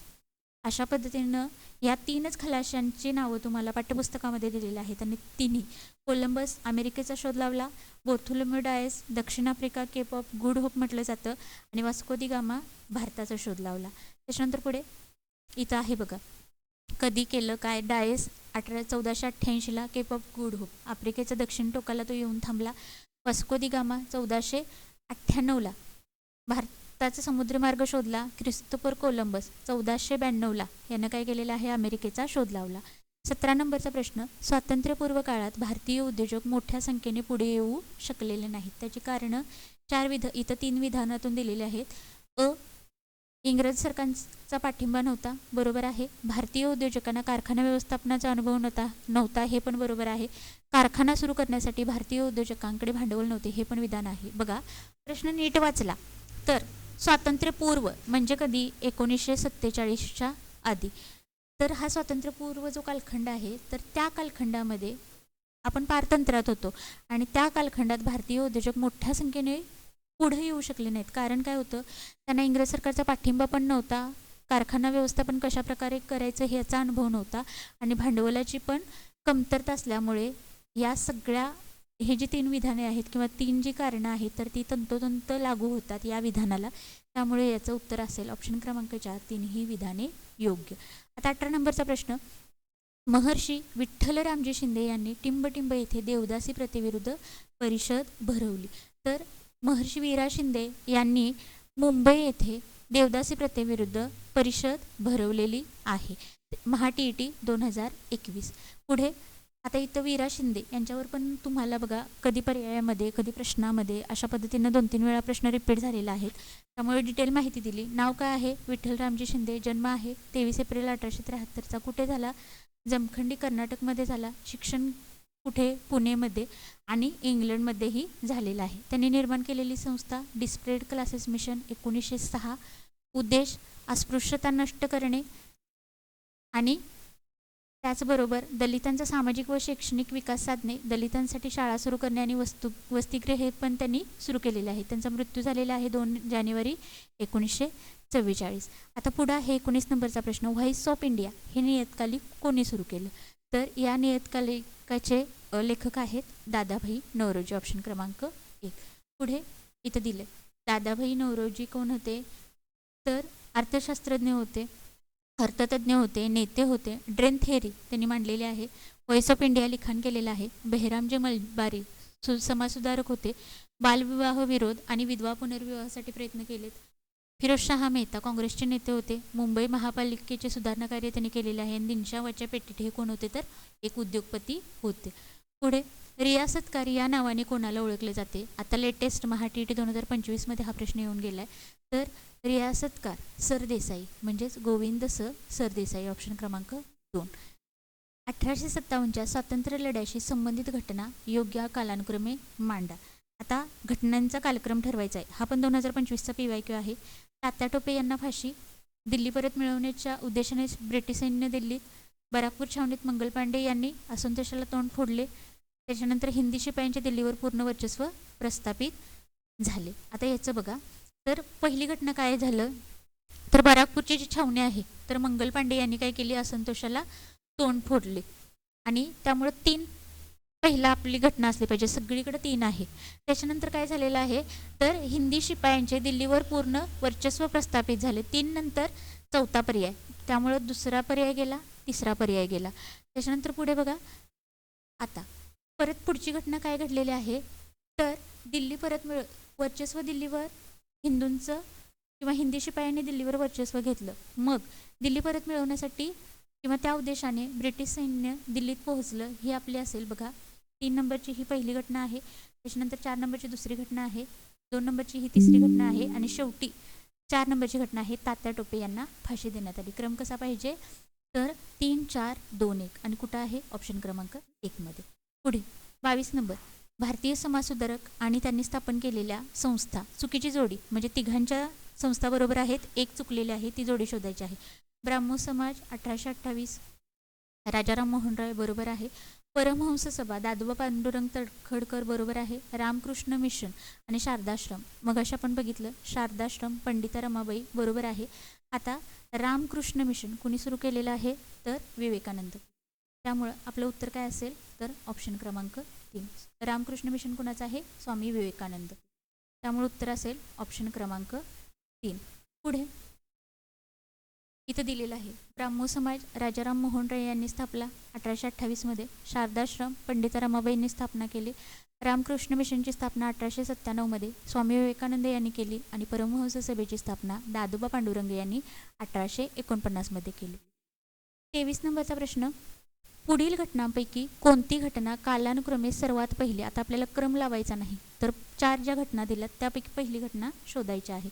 अशा पद्धतीनं या 3च खलाशांची नावं तुम्हाला पाठ्यपुस्तकामध्ये दिलेली आहेत. आणि तिन्ही, कोलंबस अमेरिकेचा शोध लावला, बार्थोलोम्यू डायस दक्षिण Africa Cape of Good Hope म्हटलं जातं, आणि वास्को दी गामा भारताचा शोध लावला. त्याच्यानंतर पुढे इथं आहे बघा कधी केलं काय? डायस 1488ला, केप ऑफ गुड होप आफ्रिकेच्या दक्षिण टोकाला तो येऊन थांबला. वास्को दी गामा 1498ला भारताचा समुद्रमार्ग शोधला. क्रिस्तोफर कोलंबस 1492ला यानं काय केलेलं आहे? अमेरिकेचा शोध लावला. 17 नंबरचा प्रश्न, स्वातंत्र्यपूर्व काळात भारतीय उद्योजक मोठ्या संख्येने पुढे येऊ शकलेले नाहीत. त्याची कारणं इथं 3 विधानातून दिलेली आहेत. इंग्रज सरकारचा पाठिंबा नव्हता, बरोबर आहे. भारतीय उद्योजकांना कारखाना व्यवस्थापनाचा अनुभव नव्हता, हे पण बरोबर आहे. कारखाना सुरू करण्यासाठी भारतीय उद्योजकांकडे भांडवल नव्हते, हे पण विधान आहे. बघा प्रश्न नीट वाचला तर स्वातंत्र्यपूर्व म्हणजे कधी? 1947च्या आधी. तर हा स्वातंत्र्यपूर्व जो कालखंड आहे तर त्या कालखंडामध्ये आपण पारतंत्र्यात होतो आणि त्या कालखंडात भारतीय उद्योजक मोठ्या संख्येने पुढे येऊ शकले नाहीत. कारण काय होतं? त्यांना इंग्रज सरकारचा पाठिंबा पण नव्हता, कारखाना व्यवस्थापन कशा प्रकारे करायचं ह्याचा अनुभव नव्हता आणि भांडवलाची पण कमतरता असल्यामुळे या सगळ्या हे जी 3 विधाने आहेत किंवा 3 जी कारणं आहेत तर ती तंतोतंत लागू होतात या विधानाला. त्यामुळे याचं उत्तर असेल ऑप्शन क्रमांक 4, 3ही विधाने योग्य. आता 18 नंबरचा प्रश्न, महर्षी विठ्ठलरामजी शिंदे यांनी टिंबटिंब येथे देवदासी प्रथेविरुद्ध परिषद भरवली. तर महर्षी वीरा शिंदे यांनी मुंबई येथे देवदासी प्रथेविरुद्ध परिषद भरवलेली आहे. महाटीईटी 2021. पुढे आता इथं वीरा शिंदे यांच्यावर पण तुम्हाला बघा कधी पर्यायामध्ये कधी प्रश्नामध्ये अशा पद्धतीनं 2-3 वेळा प्रश्न रिपीट झालेला आहेत. त्यामुळे डिटेल माहिती दिली. नाव काय आहे? विठ्ठलरामजी शिंदे. जन्म आहे 23 एप्रिल 1873चा. कुठे झाला? जमखंडी कर्नाटकमध्ये झाला. शिक्षण कुठे? पुणेमध्ये आणि इंग्लंडमध्येही झालेला आहे. त्यांनी निर्माण केलेली संस्था डिस्प्लेड क्लासेस मिशन 1906. उद्देश अस्पृश्यता नष्ट करणे आणि त्याचबरोबर दलितांचा सामाजिक व शैक्षणिक विकास साधणे, दलितांसाठी शाळा सुरू करणे आणि वसतिगृहे पण त्यांनी सुरू केलेले आहे. त्यांचा मृत्यू झालेला आहे 2 जानेवारी 1944. आता पुढे आहे 19 नंबरचा प्रश्न, व्हॉइस ऑफ इंडिया हे नियतकालिक कोणी सुरू केलं? तर या नियतकालिकाचे लेखक आहेत दादाभाई नौरोजी. ऑप्शन क्रमांक 1. पुढे इथं दिले दादाभाई नौरोजी कोण होते? तर अर्थशास्त्रज्ञ होते, अर्थतज्ञ होते, नेते होते. ड्रेन थेअरी त्यांनी मांडलेली आहे. व्हॉइस ऑफ इंडिया लिखाण केलेलं आहे. बेहरामजी मलबारी समाजसुधारक होते. बालविवाह विरोध आणि विधवा पुनर्विवाहासाठी प्रयत्न केलेत. फिरोजशाह मेहता काँग्रेसचे नेते होते. मुंबई महापालिकेचे सुधारणा कार्य त्यांनी केलेले आहे. दिनशा वच्या पेटीट हे कोण होते? तर एक उद्योगपती होते. पुढे रियासतकार या नावाने कोणाला ओळखले जाते? आता लेटेस्ट महाटीटी 2025मध्ये हा प्रश्न येऊन गेलाय. तर रियासतकार सरदेसाई म्हणजेच गोविंद सरदेसाई. ऑप्शन क्रमांक 2. 1857च्या स्वातंत्र्य लढ्याशी संबंधित घटना योग्य कालानुक्रमे मांडा. आता घटनांचा कालक्रम ठरवायचा आहे. हा पण 2025चा PYQ आहे. तात्या टोपे यांना फाशी, दिल्ली परत मिळवण्याच्या उद्देशाने ब्रिटिश सैन्य दिल्लीत, बराकपूर छावणीत मंगल पांडे यांनी असंतोषाला तोंड फोडले, त्याच्यानंतर हिंदी शिपायांचे दिल्लीवर पूर्ण वर्चस्व प्रस्थापित झाले. आता याचं बघा, तर पहिली घटना काय झालं? तर बराकपूरची जी छावणी आहे तर मंगल पांडे यांनी काय केली? असंतोषाला तोंड फोडले आणि त्यामुळे 3 पहिला आपली घटना असली पाहिजे. सगळीकडे 3 आहे. त्याच्यानंतर काय झालेलं आहे? तर हिंदी शिपायांचे दिल्लीवर पूर्ण वर्चस्व प्रस्थापित झाले. 3 नंतर 4था पर्याय, त्यामुळे 2रा पर्याय गेला, 3रा पर्याय गेला. त्याच्यानंतर पुढे बघा, आता परत पुढची घटना काय घडलेली आहे? तर दिल्ली परत वर्चस्व दिल्लीवर हिंदूंचं किंवा हिंदी शिपायांनी दिल्लीवर वर्चस्व घेतलं. मग दिल्ली परत मिळवण्यासाठी किंवा त्या उद्देशाने ब्रिटिश सैन्य दिल्लीत पोहोचलं. ही आपली असेल बघा 3 नंबरची ही पहिली घटना आहे. त्याच्यानंतर 4 नंबरची दुसरी घटना आहे, 2 नंबरची ही तिसरी घटना आहे आणि शेवटी 4 नंबरची घटना आहे. तात्या टोपे यांना फाशी देण्यात आली. क्रम कसा पाहिजे? तर 3, 4, 2, 1 आणि कुठं आहे? ऑप्शन क्रमांक 1 मध्ये. पुढे 22 नंबर, भारतीय समाजसुधारक आणि त्यांनी स्थापन केलेल्या संस्था. चुकीची जोडी म्हणजे तिघांच्या संस्था बरोबर आहेत, एक चुकलेली आहे, ती जोडी शोधायची आहे. ब्राह्मो समाज 1828, राजाराम मोहन राय बरोबर आहे. परमहंस सभा दादोबा पांडुरंग तडखडकर बरोबर आहे. रामकृष्ण मिशन आणि शारदाश्रम, मग अशा आपण बघितलं शारदाश्रम पंडिता रमाबाई बरोबर आहे. आता रामकृष्ण मिशन कुणी सुरू केलेलं आहे? तर विवेकानंद. त्यामुळं आपलं उत्तर काय असेल? तर ऑप्शन क्रमांक 3. रामकृष्ण मिशन कुणाचं आहे? स्वामी विवेकानंद. त्यामुळे उत्तर असेल ऑप्शन क्रमांक 3. पुढे इथं दिलेलं आहे. ब्राह्मो समाज राजाराम मोहन राय यांनी स्थापला 1828मध्ये. शारदाश्रम पंडिता रमाबाईंनी स्थापना केली. रामकृष्ण मिशनची स्थापना 1897मध्ये स्वामी विवेकानंद यांनी केली आणि परमहंस सभेची स्थापना दादोबा पांडुरंग यांनी 1849मध्ये केली. 23 नंबरचा प्रश्न, पुढील घटनांपैकी कोणती घटना कालानुक्रमे सर्वात पहिली, आता आपल्याला क्रम लावायचा नाही तर 4 ज्या घटना दिल्यात त्यापैकी पहिली घटना शोधायची आहे.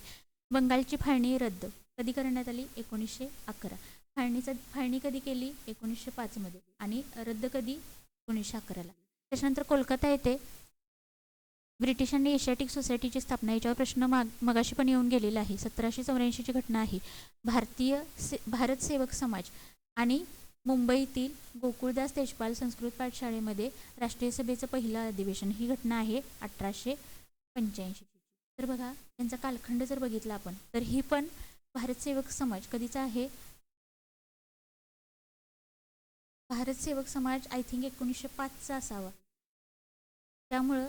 बंगालची फाळणी रद्द कधी करण्यात आली? 1911. फाळणी कधी केली? 1905मध्ये आणि रद्द कधी? 1911ला. त्याच्यानंतर कोलकाता येथे ब्रिटिशांनी एशियाटिक सोसायटीची स्थापना, याच्यावर प्रश्न मगाशी पण येऊन गेलेला आहे. 1784ची घटना आहे. भारत सेवक समाज आणि मुंबईतील गोकुळदास तेजपाल संस्कृत पाठशाळेमध्ये राष्ट्रीय सभेचं पहिलं अधिवेशन, ही घटना आहे 1885. तर बघा यांचा कालखंड जर बघितला आपण तर ही पण भारत सेवक समाज कधीचा आहे? भारत सेवक समाज आय थिंक 1905चा असावा. त्यामुळं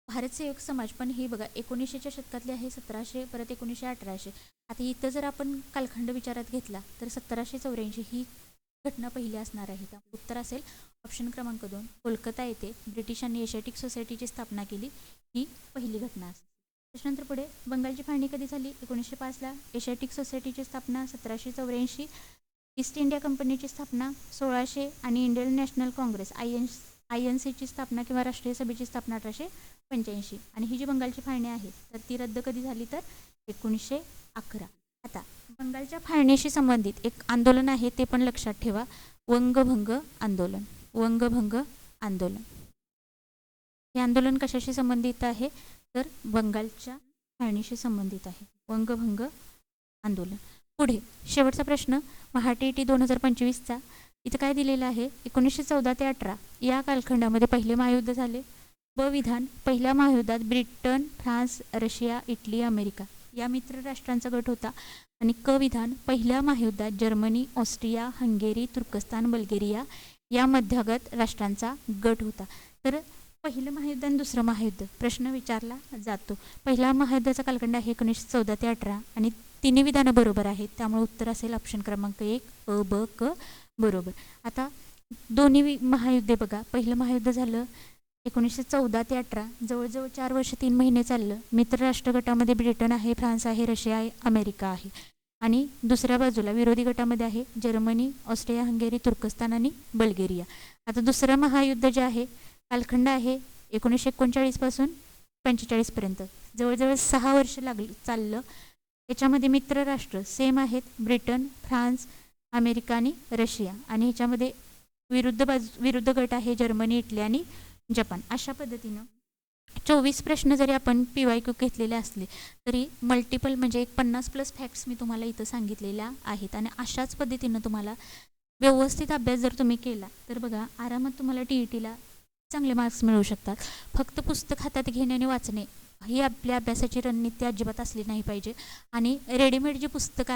भारत सेवक समाज पण ही बघा 1900च्या शतकातली आहे. 1700 परत 1900 1800. आता इथं जर आपण कालखंड विचारात घेतला तर 1784 ही घटना पहिली असणार आहे. त्यामुळे उत्तर असेल ऑप्शन क्रमांक 2, कोलकाता येथे ब्रिटिशांनी एशियाटिक सोसायटीची स्थापना केली, ही पहिली घटना असेल. त्याच्यानंतर पुढे बंगालची फाळणी कधी झाली? 1905ला. एशियाटिक सोसायटीची स्थापना 1784. ईस्ट इंडिया कंपनीची स्थापना 1600 आणि इंडियन नॅशनल काँग्रेस INCची स्थापना किंवा राष्ट्रीय सभेची स्थापना 1885. आणि ही जी बंगालची फाळणी आहे तर ती रद्द कधी झाली तर 1911. आता बंगालच्या फाळणीशी संबंधित एक आंदोलन आहे ते पण लक्षात ठेवा, वंगभंग आंदोलन. वंगभंग आंदोलन हे आंदोलन कशाशी संबंधित आहे तर बंगालच्या फाळणीशी संबंधित आहे. वंगभंग आंदोलन. पुढे शेवटचा प्रश्न, महाटीटी 2025चा. इथं काय दिलेलं आहे? 1914 ते 18 या कालखंडामध्ये पहिले महायुद्ध झाले. ब विधान, पहिल्या महायुद्धात Britain, France, Russia, Italy, America या मित्र राष्ट्रांचा गट होता. आणि क विधान, पहिल्या महायुद्धात जर्मनी, ऑस्ट्रिया, हंगेरी, तुर्कस्तान, बल्गेरिया या मध्यगत राष्ट्रांचा गट होता. तर पहिलं महायुद्ध आणि दुसरं महायुद्ध प्रश्न विचारला जातो. पहिल्या महायुद्धाचा कालखंड आहे 1914 ते 18 आणि तिन्ही विधानं बरोबर आहेत. त्यामुळे उत्तर असेल ऑप्शन क्रमांक 1 अ, ब, क बरोबर. आता दोन्ही महायुद्धे बघा. पहिलं महायुद्ध झालं 1914 ते 18, जवळजवळ 4 वर्ष 3 महिने चाललं. मित्र राष्ट्र गटामध्ये ब्रिटन आहे, फ्रान्स आहे, रशिया आहे, अमेरिका आहे. आणि दुसऱ्या बाजूला विरोधी गटामध्ये आहे जर्मनी, ऑस्ट्रिया, हंगेरी, तुर्कस्तान आणि बल्गेरिया. आता दुसरं महायुद्ध जे आहे कालखंड आहे 1939 पासून 45 पर्यंत, जवळजवळ 6 वर्ष चाललं. याच्यामध्ये मित्र राष्ट्र सेम आहेत, ब्रिटन, फ्रान्स, अमेरिका आणि रशिया. आणि ह्याच्यामध्ये विरुद्ध गट आहे जर्मनी, इटली आणि जपान. अशा पद्धतीनं 24 प्रश्न जरी आपण PYQ घेतलेले असले तरी मल्टिपल म्हणजे 50+ फॅक्ट्स मी तुम्हाला इथं सांगितलेल्या आहेत. आणि अशाच पद्धतीनं तुम्हाला व्यवस्थित अभ्यास जर तुम्ही केला तर बघा आरामात तुम्हाला TETला चांगले मार्क्स मिळू शकतात. फक्त पुस्तक हातात घेणे आणि वाचणे ही आपल्या अभ्यासाची रणनीती अजिबात असली नाही पाहिजे. आणि रेडीमेड जी पुस्तकं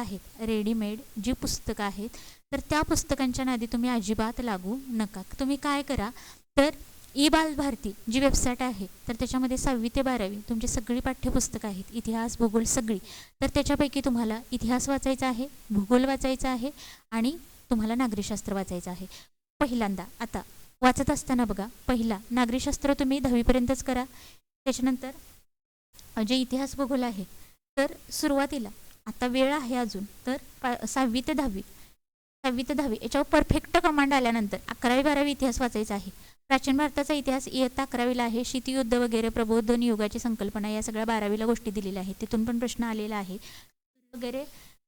आहेत तर त्या पुस्तकांच्या नादी तुम्ही अजिबात लागू नका. तुम्ही काय करा तर बालभारती जी वेबसाईट आहे तर त्याच्यामध्ये 6वी ते 12वी तुमची सगळी पाठ्यपुस्तकं आहेत, इतिहास, भूगोल सगळी. तर त्याच्यापैकी तुम्हाला इतिहास वाचायचा आहे, भूगोल वाचायचा आहे आणि तुम्हाला नागरिकशास्त्र वाचायचं आहे. पहिल्यांदा आता वाचत असताना बघा, पहिला नागरिकशास्त्र तुम्ही 10वीपर्यंतच करा. त्याच्यानंतर जे इतिहास भूगोल आहे तर सुरुवातीला आता वेळ आहे अजून तर 6वी ते 10वी याच्यावर परफेक्ट कमांड आल्यानंतर 11वी 12वी इतिहास वाचायचा आहे. प्राचीन भारताचा इतिहास इयत्ता 11वीला आहे. शीतयुद्ध वगैरे, प्रबोधन युगाची संकल्पना या सगळ्या 12वीला गोष्टी दिलेल्या आहेत. तिथून पण प्रश्न आलेला आहे वगैरे,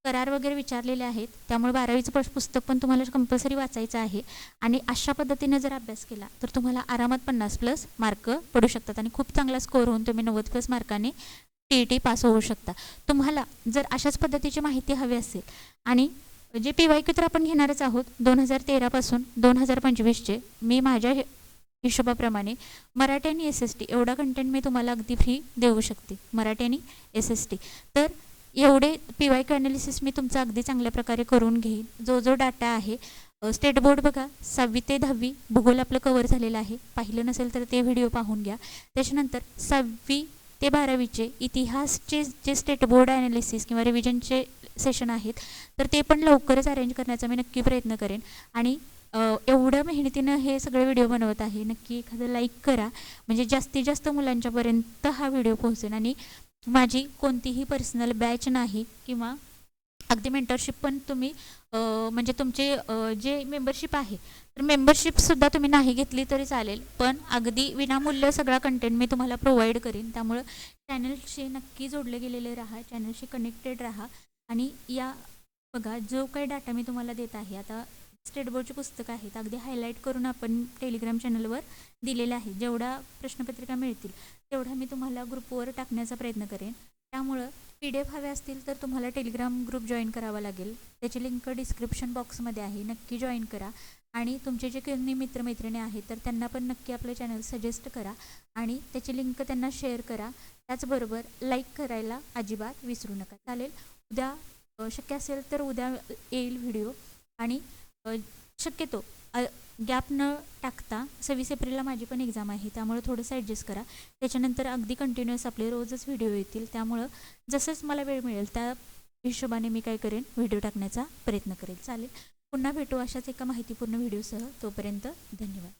करार वगैरे विचारलेले आहेत. त्यामुळे 12वीचं पुस्तक पण तुम्हाला कंपल्सरी वाचायचं आहे. आणि अशा पद्धतीने जर अभ्यास केला तर तुम्हाला आरामात 50+ मार्क पडू शकतात आणि खूप चांगला स्कोर होऊन तुम्ही 90+ मार्काने TET पास होऊ शकता. तुम्हाला जर अशाच पद्धतीची माहिती हवी असेल आणि जे PYQ तर आपण घेणारच आहोत 2013 पासून 2025चे, मी माझ्या हिशोबाप्रमाणे मराठी आणि SST एवढा कंटेंट मी तुम्हाला अगदी फ्री देऊ शकते. मराठी आणि SST तर एवढे PYQ ॲनालिसिस मी तुमचा अगदी चांगल्या प्रकारे करून घेईन. जो डाटा आहे स्टेट बोर्ड बघा 6वी ते 10वी भूगोल आपलं कव्हर झालेलं आहे. पाहिलं नसेल तर ते व्हिडिओ पाहून घ्या. त्याच्यानंतर 6वी ते 12वीचे इतिहासचे जे स्टेट बोर्ड ॲनालिसिस किंवा रिव्हिजनचे सेशन आहेत, तर ते पण लवकरच अरेंज करण्याचा मी नक्की प्रयत्न करेन. आणि एवढं मेहनतीनं हे सगळे व्हिडिओ बनवत आहे, नक्की एखादं लाईक करा, म्हणजे जास्तीत जास्त मुलांच्यापर्यंत हा व्हिडिओ पोहोचेल. आणि माझी कोणतीही पर्सनल बॅच नाही किंवा अगदी मेंटरशिप पण तुम्ही म्हणजे तुमचे जे मेंबरशिप आहे, तर मेंबरशिपसुद्धा तुम्ही नाही घेतली तरी चालेल, पण अगदी विनामूल्य सगळा कंटेंट मी तुम्हाला प्रोव्हाइड करीन. त्यामुळं चॅनलशी नक्की जोडले गेलेले राहा, चॅनलशी कनेक्टेड राहा. आणि या बघा, जो काही डाटा मी तुम्हाला देत आहे, आता स्टेट बोर्डची पुस्तकं आहेत, अगदी हायलाईट करून आपण टेलिग्राम चॅनलवर दिलेले आहे. जेवढ्या प्रश्नपत्रिका मिळतील तेवढा मी तुम्हाला ग्रुपवर टाकण्याचा प्रयत्न करेन. त्यामुळं PDF हवे असतील तर तुम्हाला टेलिग्राम ग्रुप जॉईन करावा लागेल. त्याची लिंक डिस्क्रिप्शन बॉक्समध्ये आहे, नक्की जॉईन करा. आणि तुमचे जे कोणी मित्रमैत्रिणी आहेत तर त्यांना पण नक्की आपलं चॅनल सजेस्ट करा आणि त्याची लिंक त्यांना शेअर करा. त्याचबरोबर लाईक करायला अजिबात विसरू नका. चालेल, उद्या शक्य असेल तर उद्या येईल व्हिडिओ. आणि शक्यतो गॅप न टाकता 26 एप्रिलला माझी पण एक्झाम आहे, त्यामुळे थोडंसं ॲडजस्ट करा. त्याच्यानंतर अगदी कंटिन्युअस आपले रोजच व्हिडिओ येतील, त्यामुळं जसंच मला वेळ मिळेल त्या हिशोबाने मी काय करेन, व्हिडिओ टाकण्याचा प्रयत्न करेन. चालेल, पुन्हा भेटू अशाच एका माहितीपूर्ण व्हिडिओसह. तोपर्यंत धन्यवाद.